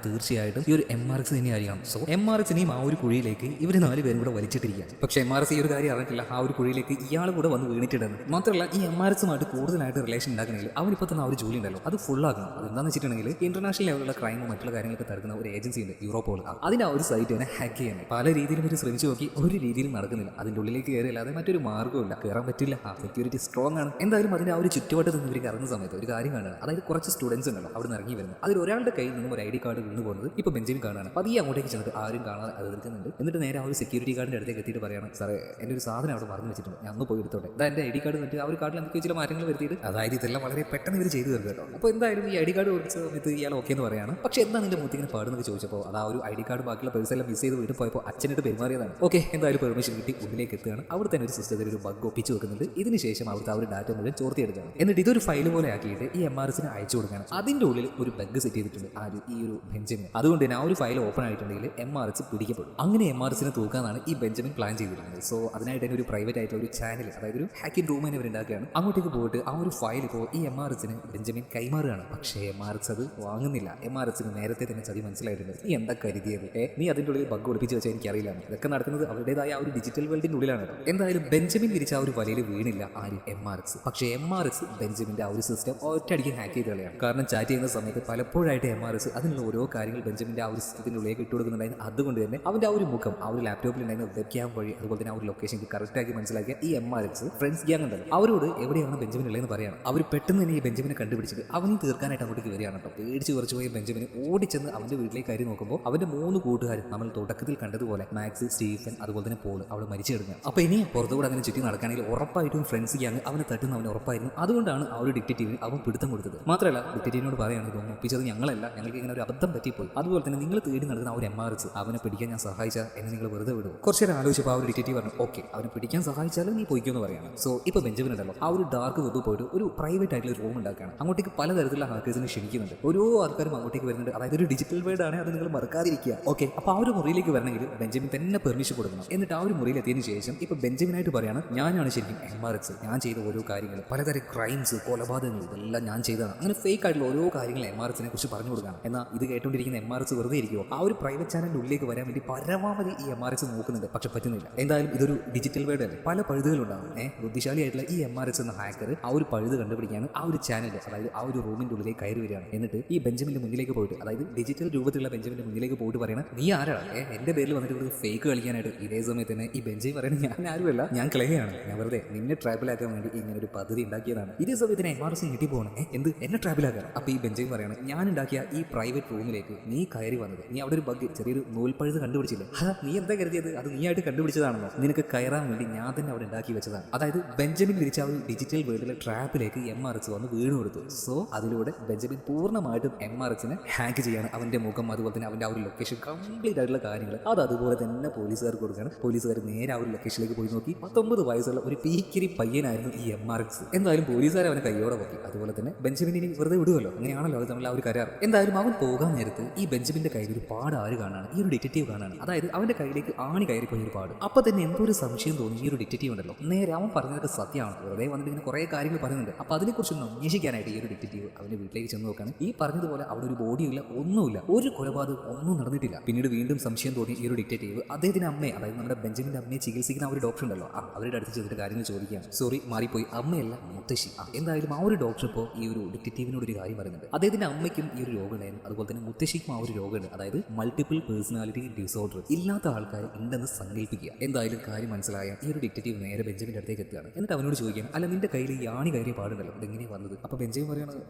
തീർച്ചയായിട്ടും ഈ ഒരു MRX തന്നെയായിരിക്കണം. സോ MRXനെയും ആ ഒരു കുഴിയിലേക്ക് ഇവർ 4 പേരും കൂടെ വലിച്ചിട്ടിരിക്കുകയാണ്. പക്ഷേ MRX ഈ ഒരു കാര്യം അറിഞ്ഞിട്ടില്ല, ആ ഒരു കുഴിയിലേക്ക് ഇയാൾ കൂടെ വന്ന് വീണിട്ടുണ്ടെന്ന്. മാത്രമല്ല ഈ MRXുമായിട്ട് കൂടുതലായിട്ട് റിലേഷൻ ഉണ്ടാക്കണമെങ്കിൽ അവനിപ്പോൾ തന്നെ ആ ഒരു ജോലി ഉണ്ടല്ലോ അത് ഫുൾ ആക്കണം. അതെന്താണെന്ന് വെച്ചിട്ടുണ്ടെങ്കിൽ ഇന്റർനാഷണൽ ലെവലുള്ള ക്രൈമും മറ്റുള്ള കാര്യങ്ങളൊക്കെ തടുക്കുന്ന ഒരു ഏജൻസി ഉണ്ട്, യൂറോപ്പോൾ. അതിന് ആ ഒരു സൈറ്റ് തന്നെ ഹാക്ക് ചെയ്യാൻ പല രീതിയിലും ഇവർ ശ്രമിച്ചു നോക്കി, ഒരു രീതിയിലും നടക്കുന്നില്ല. അതിൻ്റെ ഉള്ളിലേക്ക് കയറിയല്ലാതെ മറ്റൊരു മാർഗ്ഗമില്ല, കയറാൻ പറ്റില്ല. ആ സെക്യൂരിറ്റി സ്ട്രോങ് ആണ്. എന്തായാലും അതിൻ്റെ ആ ഒരു ചുറ്റുവട്ടത്ത് നിന്ന് ഇവർ കറങ്ങുന്ന സമയത്ത് ഒരു കാര്യം കാണുകയാണ്. അതായത് കുറച്ച് സ്റ്റുഡൻസ് ഉണ്ടല്ലോ അവിടെ നിന്ന് ഇറങ്ങി വരുന്നത്. അതിൽ ഒരാളുടെ കയ്യിൽ നിന്നും ഒരു ID കാർഡ് വീണ് പോകുന്നത് ഇപ്പോൾ ബെഞ്ചമിൻ കാണുകയാണ്. അപ്പോൾ ഈ അങ്ങോട്ടേക്ക് ചെന്നിട്ട് ആരും കാണാതെ അത് എടുക്കുന്നുണ്ട്. എന്നിട്ട് നേരെ ആ ഒരു സെക്യൂരിറ്റി ഗാർഡിൻ്റെ അടുത്തേക്ക് എത്തിയിട്ട് പറയണം, സാറേ എൻ്റെ ഒരു സാധനം അവിടെ മറന്നു വെച്ചിട്ടുണ്ട്, ഞാൻ ഒന്ന് പോയി എടുത്തോട്ടെ. അതാ എൻ്റെ ID കാർഡ് എന്നിട്ട് ആ ഒരു കാർഡിൽ എന്തൊക്കെ ചില മാറ്റങ്ങൾ വരുത്തിയിട്ട്, അതായത് ഇതെല്ലാം വളരെ പെട്ടെന്ന് ഇവർ ചെയ്തു തീർക്കും കേട്ടോ. അപ്പോൾ എന്തായാലും ഈ ID കാർഡ് കൊടുത്ത സമയത്ത് ഇയാൾ ഓക്കെ എന്ന് പറയാണ്. പക്ഷേ എന്താ നിന്റെ മുത്തിങ്ങനെ പാടുന്നത് ചോദിച്ചപ്പോൾ അത് ആ ഒരു ID കാർഡ് ബാക്കിയുള്ള പേഴ്സ് എല്ലാം മിസ് ചെയ്ത് വീട്ടിൽ പോയപ്പോൾ അച്ഛനിട്ട് പെരുമാറിയതാണ്. ഓക്കെ, എന്തായാലും പെർമിഷൻ കിട്ടി ഉള്ളിലേക്ക് എത്തുകയാണ്. അവിടെ തന്നെ ഒരു സിസ്റ്റത്തിൽ ഒരു ബഗ് ഒപ്പിച്ച് വെക്കുന്നുണ്ട്. ഇതിനുശേഷം അവിടുത്തെ ആ ഒരു ഡാറ്റ മുഴുവൻ ചോർത്തിയെടുക്കുകയാണ്. എന്നിട്ട് ഇതൊരു ഫയൽ പോലെ ആക്കിയിട്ട് ഈ MRXന് അയച്ചു കൊടുക്കുകയാണ്. അതിൻ്റെ ഉള്ളിൽ ഒരു ബഗ് സെറ്റ് ചെയ്തിട്ടുണ്ട് ഈ ഒരു ബെഞ്ചമിൻ. അതുകൊണ്ട് തന്നെ ആ ഒരു ഫയൽ ഓപ്പൺ ആയിട്ടുണ്ടെങ്കിൽ MRX പിടിക്കപ്പെടും. അങ്ങനെ MRXനെ തൂക്കാനാണ് ഈ ബെഞ്ചമിൻ പ്ലാൻ ചെയ്തിരുന്നത്. സോ അതിനായിട്ട് തന്നെ ഒരു പ്രൈവറ്റ് ആയിട്ടുള്ള ഒരു ചാനൽ, അതായത് ഒരു ഹാക്കിംഗ് റൂം തന്നെ ഉണ്ടാക്കുകയാണ്. അങ്ങോട്ടേക്ക് പോയിട്ട് ആ ഒരു ഫയൽ ഇപ്പോൾ ഈ MRXന് ബെഞ്ചമിൻ കൈമാറുകയാണ്. പക്ഷേ MRX അത് വാങ്ങുന്നില്ല. MRXന് നേരത്തെ തന്നെ ചതി മനസ്സിലായിട്ടുണ്ട്. നീ എന്താ കരുതിയത്? നീ അതിൻ്റെ ഉള്ളിൽ ബഗ് ഒളിപ്പിച്ച് വെച്ചാൽ എനിക്കറിയില്ല. ഇതൊക്കെ നടക്കുന്നത് അവരുടേതായ ആ ഒരു ഡിജിറ്റൽ വേൾഡിൻ്റെ ഉള്ളിലാണ്. എന്തായാലും ബെഞ്ചമിൻ വിരിച്ച ആ ഒരു വലയിൽ വീണില്ല ആര്, MRX. പക്ഷേ MRX ബെഞ്ചമിൻ്റെ ആ ഒരു സിസ്റ്റം ഒറ്റയടിക്ക് ഹാക്ക് ചെയ്ത് കളയാണ്. കാരണം ചാറ്റ് ചെയ്യുന്ന സമയത്ത് പലപ്പോഴായിട്ട് MRX അതിനുള്ള ഓരോ കാര്യങ്ങൾ ബെഞ്ചമിൻ്റെ ആ ഒരു സിസ്റ്റത്തിൻ്റെ ഉള്ളിലേക്ക് ഇട്ട് കൊടുക്കുന്നുണ്ടായിരുന്നു. അതുകൊണ്ട് തന്നെ അവൻ്റെ ആ ഒരു മുഖം ആ ഒരു ലാപ്ടോപ്പിൽ ഉണ്ടായിരുന്ന വെബ് ക്യാം വഴി അതുപോലെ തന്നെ ആ ഒരു ലൊക്കേഷൻ കറക്റ്റാക്കി മനസ്സിലാക്കിയ ഈ MRX ഫ്രണ്ട്സ് ഗ്യാങ് ഉണ്ടല്ലോ അവരോട് എവിടെയാണ് ബെഞ്ചമിൻ ഉള്ളതെന്ന് പറയാണ്. അവർ പെട്ടെന്ന് തന്നെ ഈ ബെഞ്ചമിനെ കണ്ടുപിടിച്ചിട്ട് അവനെയും തീർക്കാനായിട്ട് അങ്ങോട്ടേക്ക് വരികയാണ് കേട്ടോ. പേടിച്ച് കുറച്ച് പോയി ബെഞ്ചമിന് ഓടിച്ചെന്ന് അവൻ്റെ വീട്ടിലേക്ക് കയറി നോക്കുമ്പോൾ അവൻ്റെ 3 കൂട്ടുകാർ നമ്മൾ തുടക്കത്തിൽ കണ്ടതുപോലെ മാക്സ്, സ്റ്റീഫൻ അതുപോലെ തന്നെ പോൾ അവിടെ മരിച്ചു കിടക്കുക. അപ്പോൾ ഇനി പുറത്തുകൂടെ അങ്ങനെ ചുറ്റി നടക്കുകയാണെങ്കിൽ ഉറപ്പായിട്ടും ഫ്രണ്ട്സ് ഗ്യാങ് അവനെ തട്ടുന്ന അവന് ഉറപ്പായിരുന്നു. അതുകൊണ്ടാണ് ആ ഒരു ഡിറ്റക്റ്റീവിന് അവൻ പിടുത്തം കൊടുത്തത്. മാത്രമല്ല ഡിറ്റക്റ്റീവിനോട് പറയുകയാണ്, ഇതൊന്നും ഒപ്പിച്ചത് ഞങ്ങളല്ല, ഞങ്ങൾക്ക് ഇങ്ങനെ ഒരു അബദ്ധം പറ്റിപ്പോയി. അതുപോലെ തന്നെ നിങ്ങൾ തേടി നടക്കുന്ന ആ ഒരു MRX അവനെ പിടിക്കാൻ ഞാൻ സഹായിച്ചാൽ എന്നെ നിങ്ങൾ വെറുതെ വിടും. കുറച്ച് നേരം ആലോചിച്ചപ്പോൾ ആ ഒരു ഡിറ്റക്റ്റീവ് പറഞ്ഞു, ഓക്കെ അവനെ പിടിക്കാൻ സഹായിച്ചാലും നീ പോയിക്കുമെന്ന് പറയാണ്. സോ ഇപ്പോൾ ബെഞ്ചമിൻ ഉണ്ടല്ലോ ആ ഒരു ഡാർക്ക് വെബ് പോയിട്ട് ഒരു പ്രൈവറ്റ് ആയിട്ടുള്ള റൂം ഉണ്ടാക്കുകയാണ്. അങ്ങോട്ടേക്ക് പലതരത്തിലുള്ള ഹാക്കേഴ്സിനെ ക്ഷണിക്കുന്നുണ്ട്. ഓരോ ആൾക്കാരും അങ്ങോട്ടേക്ക് വരുന്നുണ്ട്. അതായത് ഒരു ഡിജിറ്റൽ വേൾഡ് ആണ്, അത് നിങ്ങൾ മറക്കാതിരിക്കുക. ഓക്കെ, അപ്പോൾ ആ ഒരു മുറിയിലേക്ക് വരണമെങ്കിൽ ബെഞ്ചമിൻ തന്നെ പെർമിഷൻ കൊടുക്കണം. എന്നിട്ട് ആ ഒരു മുറിയിൽ എത്തിയതിനു ശേഷം ഇപ്പോൾ ബെഞ്ചമിനായിട്ട് പറയാണ്, ഞാനാണ് ശരിക്കും MRX, ഞാൻ ചെയ്ത ഓരോ കാര്യങ്ങൾ, പലതരം ക്രൈംസ്, കൊലപാതകങ്ങൾ, ഇതെല്ലാം ഞാൻ ചെയ്തതാണ്. അങ്ങനെ ഫേക്ക് ആയിട്ടുള്ള ഓരോ കാര്യങ്ങൾ MRXനെ കുറിച്ച് പറഞ്ഞു കൊടുക്കണം. എന്നാൽ ഇത് കേട്ടുകൊണ്ടിരിക്കുന്ന MRX വെറുതെ ഇരിക്കുമോ? ആ ഒരു പ്രൈവറ്റ് ചാനലിൻ്റെ ഉള്ളിലേക്ക് വരാൻ വേണ്ടി പരമാവധി ഈ MRX നോക്കുന്നുണ്ട്. പക്ഷെ പറ്റുന്നില്ല. എന്തായാലും ഇതൊരു ഡിജിറ്റൽ വേൾഡ് അല്ലേ, പല പഴുതുകളുണ്ടാകും. ബുദ്ധിശാലിയായിട്ടുള്ള ഈ MRX എന്ന ഹാക്കർ ആ ഒരു പഴുത് കണ്ടുപിടിക്കാണ് ആ ഒരു ചാനൽ, അതായത് ആ ഒരു റൂമിൻ്റെ ഉള്ളിലേക്ക് കയറി വരികയാണ്. എന്നിട്ട് ഈ ബെഞ്ചമിൻ്റെ മുന്നിലേക്ക് പോയിട്ട്, അതായത് ഡിജിറ്റൽ രൂപത്തിലുള്ള ബെഞ്ചമിൻ്റെ മുന്നിലേക്ക് പോയിട്ട് പറയണം, നീ ആരാണ് എൻ്റെ പേരിൽ വന്നിട്ട് ഇവിടെ ഫേക്ക് കളിക്കാനായിട്ട്? ഇതേ സമയത്ത് തന്നെ ഈ ബെഞ്ചമിൻ പറയുന്നത്, ഞാൻ ആരുമല്ല, ഞാൻ ക്ലേയാണ്, ഞാൻ വെറുതെ നിന്നെ ട്രാപ്പിലാക്കാൻ വേണ്ടി ഇങ്ങനെ ഒരു പദ്ധതി ഉണ്ടാക്കിയതാണ്. ഇതേ സമയത്തിന് MRX ഞെട്ടി പോകണം, എന്ത് എന്നെ ട്രാപ്പിലാക്കാൻ? അപ്പോൾ ഈ ബെഞ്ചമിൻ പറയാണ്, ഞാൻ ഉണ്ടാക്കിയ ഈ പ്രൈവറ്റ് റൂമിലേക്ക് നീ കയറി വന്നത്, നീ അവിടെ ഒരു ബഗ്, ചെറിയൊരു നൂൽപ്പഴുത് കണ്ടുപിടിച്ചില്ലേ? നീ എന്താ കരുതിയത് അത് നീ ആയിട്ട് കണ്ടുപിടിച്ചതാണെന്നോ? നിനക്ക് കയറാൻ വേണ്ടി ഞാൻ തന്നെ അവിടെ ഉണ്ടാക്കി വെച്ചതാണ്. അതായത് ബെഞ്ചമിൻ വിരിച്ച ആ ഒരു ഡിജിറ്റൽ വേൾഡിലെ ട്രാപ്പിലേക്ക് MRX വന്ന് വീണ് കൊടുത്തു. സോ അതിലൂടെ ബെഞ്ചമിൻ പൂർണ്ണമായിട്ടും MRXനെ ഹാക്ക് ചെയ്യാണ്. അവൻ്റെ മുഖം അതുപോലെ തന്നെ അവൻ്റെ ആ ഒരു ലൊക്കേഷൻ കംപ്ലീറ്റ് ആയിട്ടുള്ള കാര്യങ്ങൾ അത് അതുപോലെ തന്നെ പോലീസുകാർക്ക് കൊടുക്കുകയാണ്. പോലീസുകാർ നേരെ ആ ഒരു ലൊക്കേഷനിലേക്ക് പോയി നോക്കി 19 വയസ്സുള്ള ഒരു പീക്കിരി പയ്യനായിരുന്നു ഈ MRX. എന്തായാലും പോലീസുകാർ അവനെ കയ്യോടെ നോക്കി. അതുപോലെ തന്നെ ബെഞ്ചമിനെ വെറുതെ വിടുമല്ലോ, അങ്ങനെയാണല്ലോ അത് തമ്മിൽ ആ ഒരു കരാർ. എന്തായാലും അവൻ പോകാൻ നേരത്ത് ഈ ബെഞ്ചമിൻ്റെ കയ്യിൽ ഒരു പാട് ആര് കാണാണ്, ഈ ഒരു ഡിറ്റക്റ്റീവ് കാണാണ്. അതായത് അവൻ്റെ കയ്യിലേക്ക് ആണി കയറിപ്പോയി ഒരു പാട്. അപ്പോൾ തന്നെ എന്തോ ഒരു സംശയം തോന്നി ഈ ഒരു ഡിറ്റക്റ്റീവ് ഉണ്ടല്ലോ, നേരെ അവൻ പറഞ്ഞതൊക്കെ സത്യമാണ്, വെറുതെ വന്നിട്ട് ഇങ്ങനെ കുറേ കാര്യങ്ങൾ പറയുന്നുണ്ട്. അപ്പോൾ അതിനെക്കുറിച്ചൊന്ന് അന്വേഷിക്കാനായിട്ട് ഈ ഒരു ഡിറ്റക്റ്റീവ് അവൻ്റെ വീട്ടിലേക്ക് ചെന്ന് നോക്കാണ്. ഈ പറഞ്ഞതുപോലെ അവിടെ ഒരു ബോഡിയില്ല, ഒന്നുമില്ല, ഒരു കൊലപാതകം ഒന്നും നടന്നിട്ടില്ല. പിന്നീട് വീണ്ടും സംശയം തോന്നി ഈ ഒരു ഡിറ്റക്റ്റീവ് അദ്ദേഹത്തിൻ്റെ അമ്മയെ, അതായത് നമ്മുടെ ബെഞ്ചമിൻ്റെ അമ്മയെ ചികിത്സിക്കുന്ന ആ ഒരു ഡോക്ടർ ഉണ്ടല്ലോ, അവരുടെ അടുത്ത് ചെന്നിട്ട് കാര്യങ്ങൾ ചോദിക്കുകയാണ്. സോറി മാറിപ്പോയി, അമ്മയല്ല മുത്തശ്ശി. എന്തായാലും ആ ഒരു ഡോക്ടർ ഇപ്പോൾ ഈ ഒരു ഡിറ്റക്റ്റീവിനോട് ഒരു കാര്യം പറയുന്നുണ്ട്. അദ്ദേഹത്തിൻ്റെ അമ്മയ്ക്കും ഈ ഒരു രോഗമുണ്ടായിരുന്നു, അതുപോലെ തന്നെ മുത്തശ്ശിക്കും ആ ഒരു രോഗമുണ്ട്, അതായത് മൾട്ടിപ്പിൾ പേഴ്സണാലിറ്റി ഡിസോർഡർ. ഇല്ലാത്ത ആൾക്കാർ ഉണ്ടെന്ന് സങ്കല്പിക്കുക. എന്തായാലും കാര്യം മനസ്സിലായ ഈ ഒരു ഡിറ്റക്റ്റീവ് നേരെ ബെഞ്ചമിൻ്റെ അടുത്തേക്ക് എത്തുകയാണ്. എന്നിട്ട് അവനോട് ചോദിക്കുകയാണ്, അല്ല നിന്റെ കയ്യിൽ ഈ ആണി കയറിയ പാടുണ്ടല്ലോ, ഇതെങ്ങനെയാണ് വന്നത്? അപ്പോൾ ബെഞ്ചമിൻ പറയുന്നത്,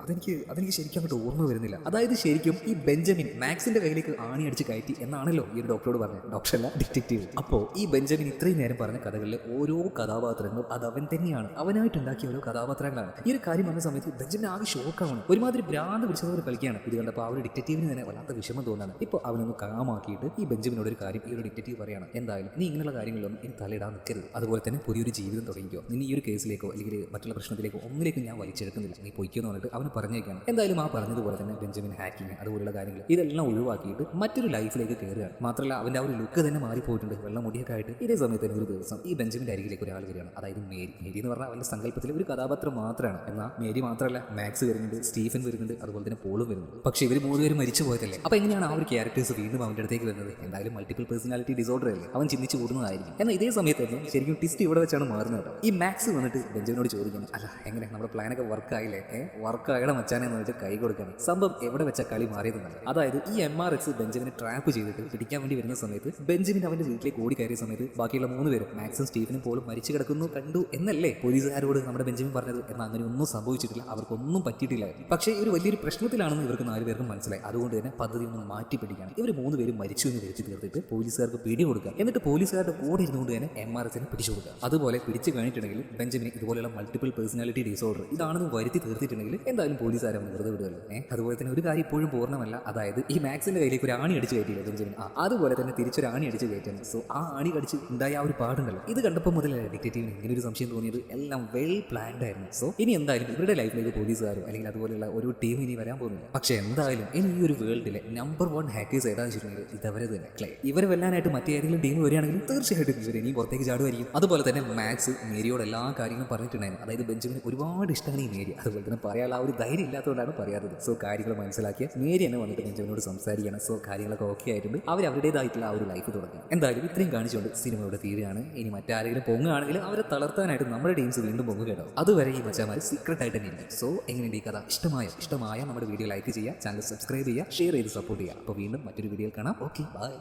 അതെനിക്ക് ശരിക്കും അങ്ങോട്ട് ഓർമ്മ വരുന്നില്ല. അതായത് ശരിക്കും ഈ ബെഞ്ചമിൻ മാക്സിന്റെ കയ്യിലേക്ക് ആണി അടിച്ച് കയറ്റി എന്നാണല്ലോ ഈ ഒരു ഡോക്ടറോട് പറഞ്ഞത്, ഡോക്ടറല്ല ഡിറ്റക്റ്റീവ്. അപ്പോൾ ഈ ബെഞ്ചമിൻ ഇത്രയും നേരം പറഞ്ഞ കഥകളിലെ ഓരോ കഥാപാത്രങ്ങളും അത് അവൻ തന്നെയാണ്, അവനായിട്ടുണ്ടാക്കിയ ഓരോ കഥാപാത്രങ്ങളാണ്. ഈ ഒരു കാര്യം പറഞ്ഞ സമയത്ത് ബെഞ്ചമിൻ ആകെ ഷോക്കാണ്, ഒരുമാതിരി ഭ്രാന്ത് പിടിച്ചതുപോലെ കളിക്കുകയാണ്. ഇത് കണ്ടപ്പോൾ ആ ഒരു ഡിറ്റക്റ്റീവിന് തന്നെ വല്ലാത്ത വിഷമം തോന്നാണ്. ഇപ്പോൾ അവനൊന്ന് കാമാക്കിയിട്ട് ഈ ബെഞ്ചമിനോട് ഒരു കാര്യം ഈ ഒരു ഡിറ്റക്റ്റീവ് പറയാണ്, എന്തായാലും നീ ഇങ്ങനെയുള്ള കാര്യങ്ങളൊന്നും ഇനി തലയിടാൻ നിൽക്കരുത്, അതുപോലെ തന്നെ പുതിയൊരു ജീവിതം തുടങ്ങിക്കോ, നീ ഈ ഒരു കേസിലേക്കോ അല്ലെങ്കിൽ മറ്റുള്ള പ്രശ്നത്തിലേക്കോ ഒന്നിലേക്കും ഞാൻ വലിച്ചെടുക്കുന്നില്ല, നീ പൊയ്ക്കുമെന്ന് പറഞ്ഞിട്ട് അവന് പറഞ്ഞേക്കാണ്. എന്തായാലും ആ പറഞ്ഞതുപോലെ തന്നെ ബെഞ്ചമിൻ ഹാക്കിങ് അതുപോലുള്ള കാര്യങ്ങൾ ഇതെല്ലാം ഒഴിവാക്കിയിട്ട് മറ്റൊരു ലൈഫിലേക്ക് കയറുകയാണ്. മാത്രമല്ല മാത്രമല്ല അവൻ്റെ ആ ഒരു ലുക്ക് തന്നെ മാറിപ്പോയിട്ടുണ്ട്, വെള്ളം മുടിയൊക്കെ ആയിട്ട്. ഇതേ സമയത്ത് തന്നെ ഒരു ദിവസം ഈ ബെഞ്ചമിൻ്റെ അരികിലേക്ക് ഒരാൾ വരികയാണ്, അതായത് മേരി. മേരി എന്ന് പറഞ്ഞാൽ അവൻ്റെ സങ്കല്പത്തിൽ ഒരു കഥാപാത്രം മാത്രമാണ്. എന്നാൽ മേരി മാത്രമല്ല, മാക്സ് വരുന്നുണ്ട്, സ്റ്റീഫൻ വരുന്നുണ്ട്, അതുപോലെ തന്നെ പോളും വരുന്നുണ്ട്. പക്ഷേ ഇവർ മൂന്നുപേരും മരിച്ചു പോയതല്ലേ. അപ്പോൾ എങ്ങനെയാണ് ആ ഒരു ക്യാരക്ടേഴ്സ് വീണ്ടും അവൻ്റെ അടുത്തേക്ക് വരുന്നത്? എന്തായാലും മൾട്ടിപ്പിൾ പേഴ്സണാലിറ്റി ഡിസോർഡർ അല്ലേ, അവൻ ചിന്തിച്ച് കൂടുന്നതായിരിക്കും. എന്നാൽ ഇതേ സമയത്ത് തന്നെ ശരിക്കും ട്വിസ്റ്റ് ഇവിടെ വെച്ചാണ് മാറുന്നത്. ഈ മാക്സ് വന്നിട്ട് ബെഞ്ചമിനോട് ചോദിക്കണം, അല്ല എങ്ങനെ നമ്മുടെ പ്ലാനൊക്കെ വർക്കായില്ലേ, വർക്കായണം മച്ചാനെ വന്നിട്ട് കൈ കൊടുക്കണം. സംഭവം എവിടെ വെച്ച കളി മാറിയതെന്നല്ല. അതായത് ഈ MRX ബെഞ്ചമിനെ ട്രാപ്പ് ചെയ്തിട്ട് പിടിക്കാൻ വേണ്ടി വരുന്ന സമയത്ത് ബെഞ്ചമിൻ അവന്റെ വീട്ടിലേക്ക് ഓടി കയറിയ സമയത്ത് ബാക്കിയുള്ള 3 പേരും മാക്സും സ്റ്റീഫനും പോലും മരിച്ചു കിടക്കുന്നു കണ്ടു എന്നല്ലേ പോലീസുകാരോട് നമ്മുടെ ബെഞ്ചമിൻ പറഞ്ഞത്. എന്നാൽ അങ്ങനെ ഒന്നും സംഭവിച്ചിട്ടില്ല, അവർക്കൊന്നും പറ്റിയിട്ടില്ല. പക്ഷേ ഒരു വലിയൊരു പ്രശ്നത്തിലാണെന്ന് ഇവർക്ക് 4 പേർക്കും മനസ്സിലായി. അതുകൊണ്ട് തന്നെ പദ്ധതി ഒന്ന് മാറ്റി പിടിക്കണം. ഇവർ 3 പേരും മരിച്ചു എന്ന് വിളിച്ചു തീർത്തിട്ട് പോലീസുകാർക്ക് പിടി കൊടുക്കുക, എന്നിട്ട് പോലീസുകാരുടെ കൂടെ ഇരുന്നുകൊണ്ട് തന്നെ MRXനെ പിടിച്ചു കൊടുക്കുക. അതുപോലെ പിടിച്ചു കഴിഞ്ഞിട്ടുണ്ടെങ്കിൽ ബെഞ്ചമിന് ഇതുപോലെയുള്ള മൾട്ടിപ്പിൾ പേഴ്സണാലിറ്റി ഡിസോർഡർ ഇതാണെന്ന് വരുത്തി തീർത്തിട്ടുണ്ടെങ്കിൽ എന്തായാലും പോലീസുകാരെ വെറുതെ വിടുമല്ലോ. അതുപോലെ തന്നെ ഒരു കാര്യം ഇപ്പോഴും പൂർണ്ണമല്ല, അതായത് ഈ മാക്സിന്റെ കയ്യിലേക്ക് ഒരു ആണി അടിച്ച് കയറ്റിയില്ല ബെഞ്ചമിൻ, അതുപോലെ തന്നെ തിരിച്ചൊരു ആണി അടിച്ച് കയറ്റുന്നു. സോ ആ ആണി കടിച്ച് ഉണ്ടായ ആ ഒരു പാടുണ്ടല്ലോ, ഇത് കണ്ടപ്പോൾ മുതലല്ലേ ഡിറ്റക്റ്റീവിന് ഇങ്ങനെ ഒരു സംശയം തോന്നിയത്. എല്ലാം വെൽ പ്ലാൻഡ് ആയിരുന്നു. സോ ഇനി എന്തായാലും ഇവരുടെ ലൈഫിലേക്ക് പോലീസുകാരും അല്ലെങ്കിൽ അതുപോലെയുള്ള ഒരു ടീം ഇനി വരാൻ പോകുന്നില്ല. പക്ഷേ എന്തായാലും ഇനി ഈ ഒരു വേൾഡിലെ നമ്പർ 1 ഹാക്കേഴ്സ് ഏതാണെന്ന് വെച്ചിട്ടുണ്ടെങ്കിൽ ഇതവരെ തന്നെ ക്ലേ. ഇവരെ വെല്ലാനായിട്ട് മറ്റേതെങ്കിലും ടീം വരികയാണെങ്കിൽ തീർച്ചയായിട്ടും ഇവർ ഇനി പുറത്തേക്ക് ചാടുമായിരിക്കും. അതുപോലെ തന്നെ മാക്സ് മേരിയോട് എല്ലാ കാര്യങ്ങളും പറഞ്ഞിട്ടുണ്ടായിരുന്നു. അതായത് ബെഞ്ചമിന് ഒരുപാട് ഇഷ്ടമാണ് ഈ മേരി, അതുപോലെ തന്നെ പറയാനുള്ള ആ ഒരു ധൈര്യം ഇല്ലാത്തതുകൊണ്ടാണ് പറയാത്തത്. സോ കാര്യങ്ങൾ മനസ്സിലാക്കിയ മേരി തന്നെ വന്നിട്ട് ബെഞ്ചമിനോട് സംസാരിക്കണം. സോ കാര്യങ്ങളൊക്കെ ഓക്കെ ആയിട്ടുണ്ട്, അവരുടേതായിട്ടുള്ള ആ ഒരു ലൈഫ് തുടങ്ങി. എന്തായാലും ഇത്രയും കാണിച്ചുകൊണ്ട് സിനിമയുടെ തീരുകയാണ്. ഇനി മറ്റാരെങ്കിലും പൊങ്ങുകയാണെങ്കിൽ അവരെ തളർത്താനായിട്ട് നമ്മുടെ ടീംസ് വീണ്ടും പൊങ്ങുക കേട്ടോ. അതുവരെ ഈ മച്ചാമാർ സീക്രട്ട് ആയിട്ട് തന്നെ ഇരിക്കും. സോ എങ്ങനെയുണ്ട് ഈ കഥ? ഇഷ്ടമായ നമ്മുടെ വീഡിയോ ലൈക്ക് ചെയ്യുക, ചാനൽ സബ്സ്ക്രൈബ് ചെയ്യുക, ഷെയർ ചെയ്ത് സപ്പോർട്ട് ചെയ്യുക. അപ്പോൾ വീണ്ടും മറ്റൊരു വീഡിയോയിൽ കാണാം. Okay, by.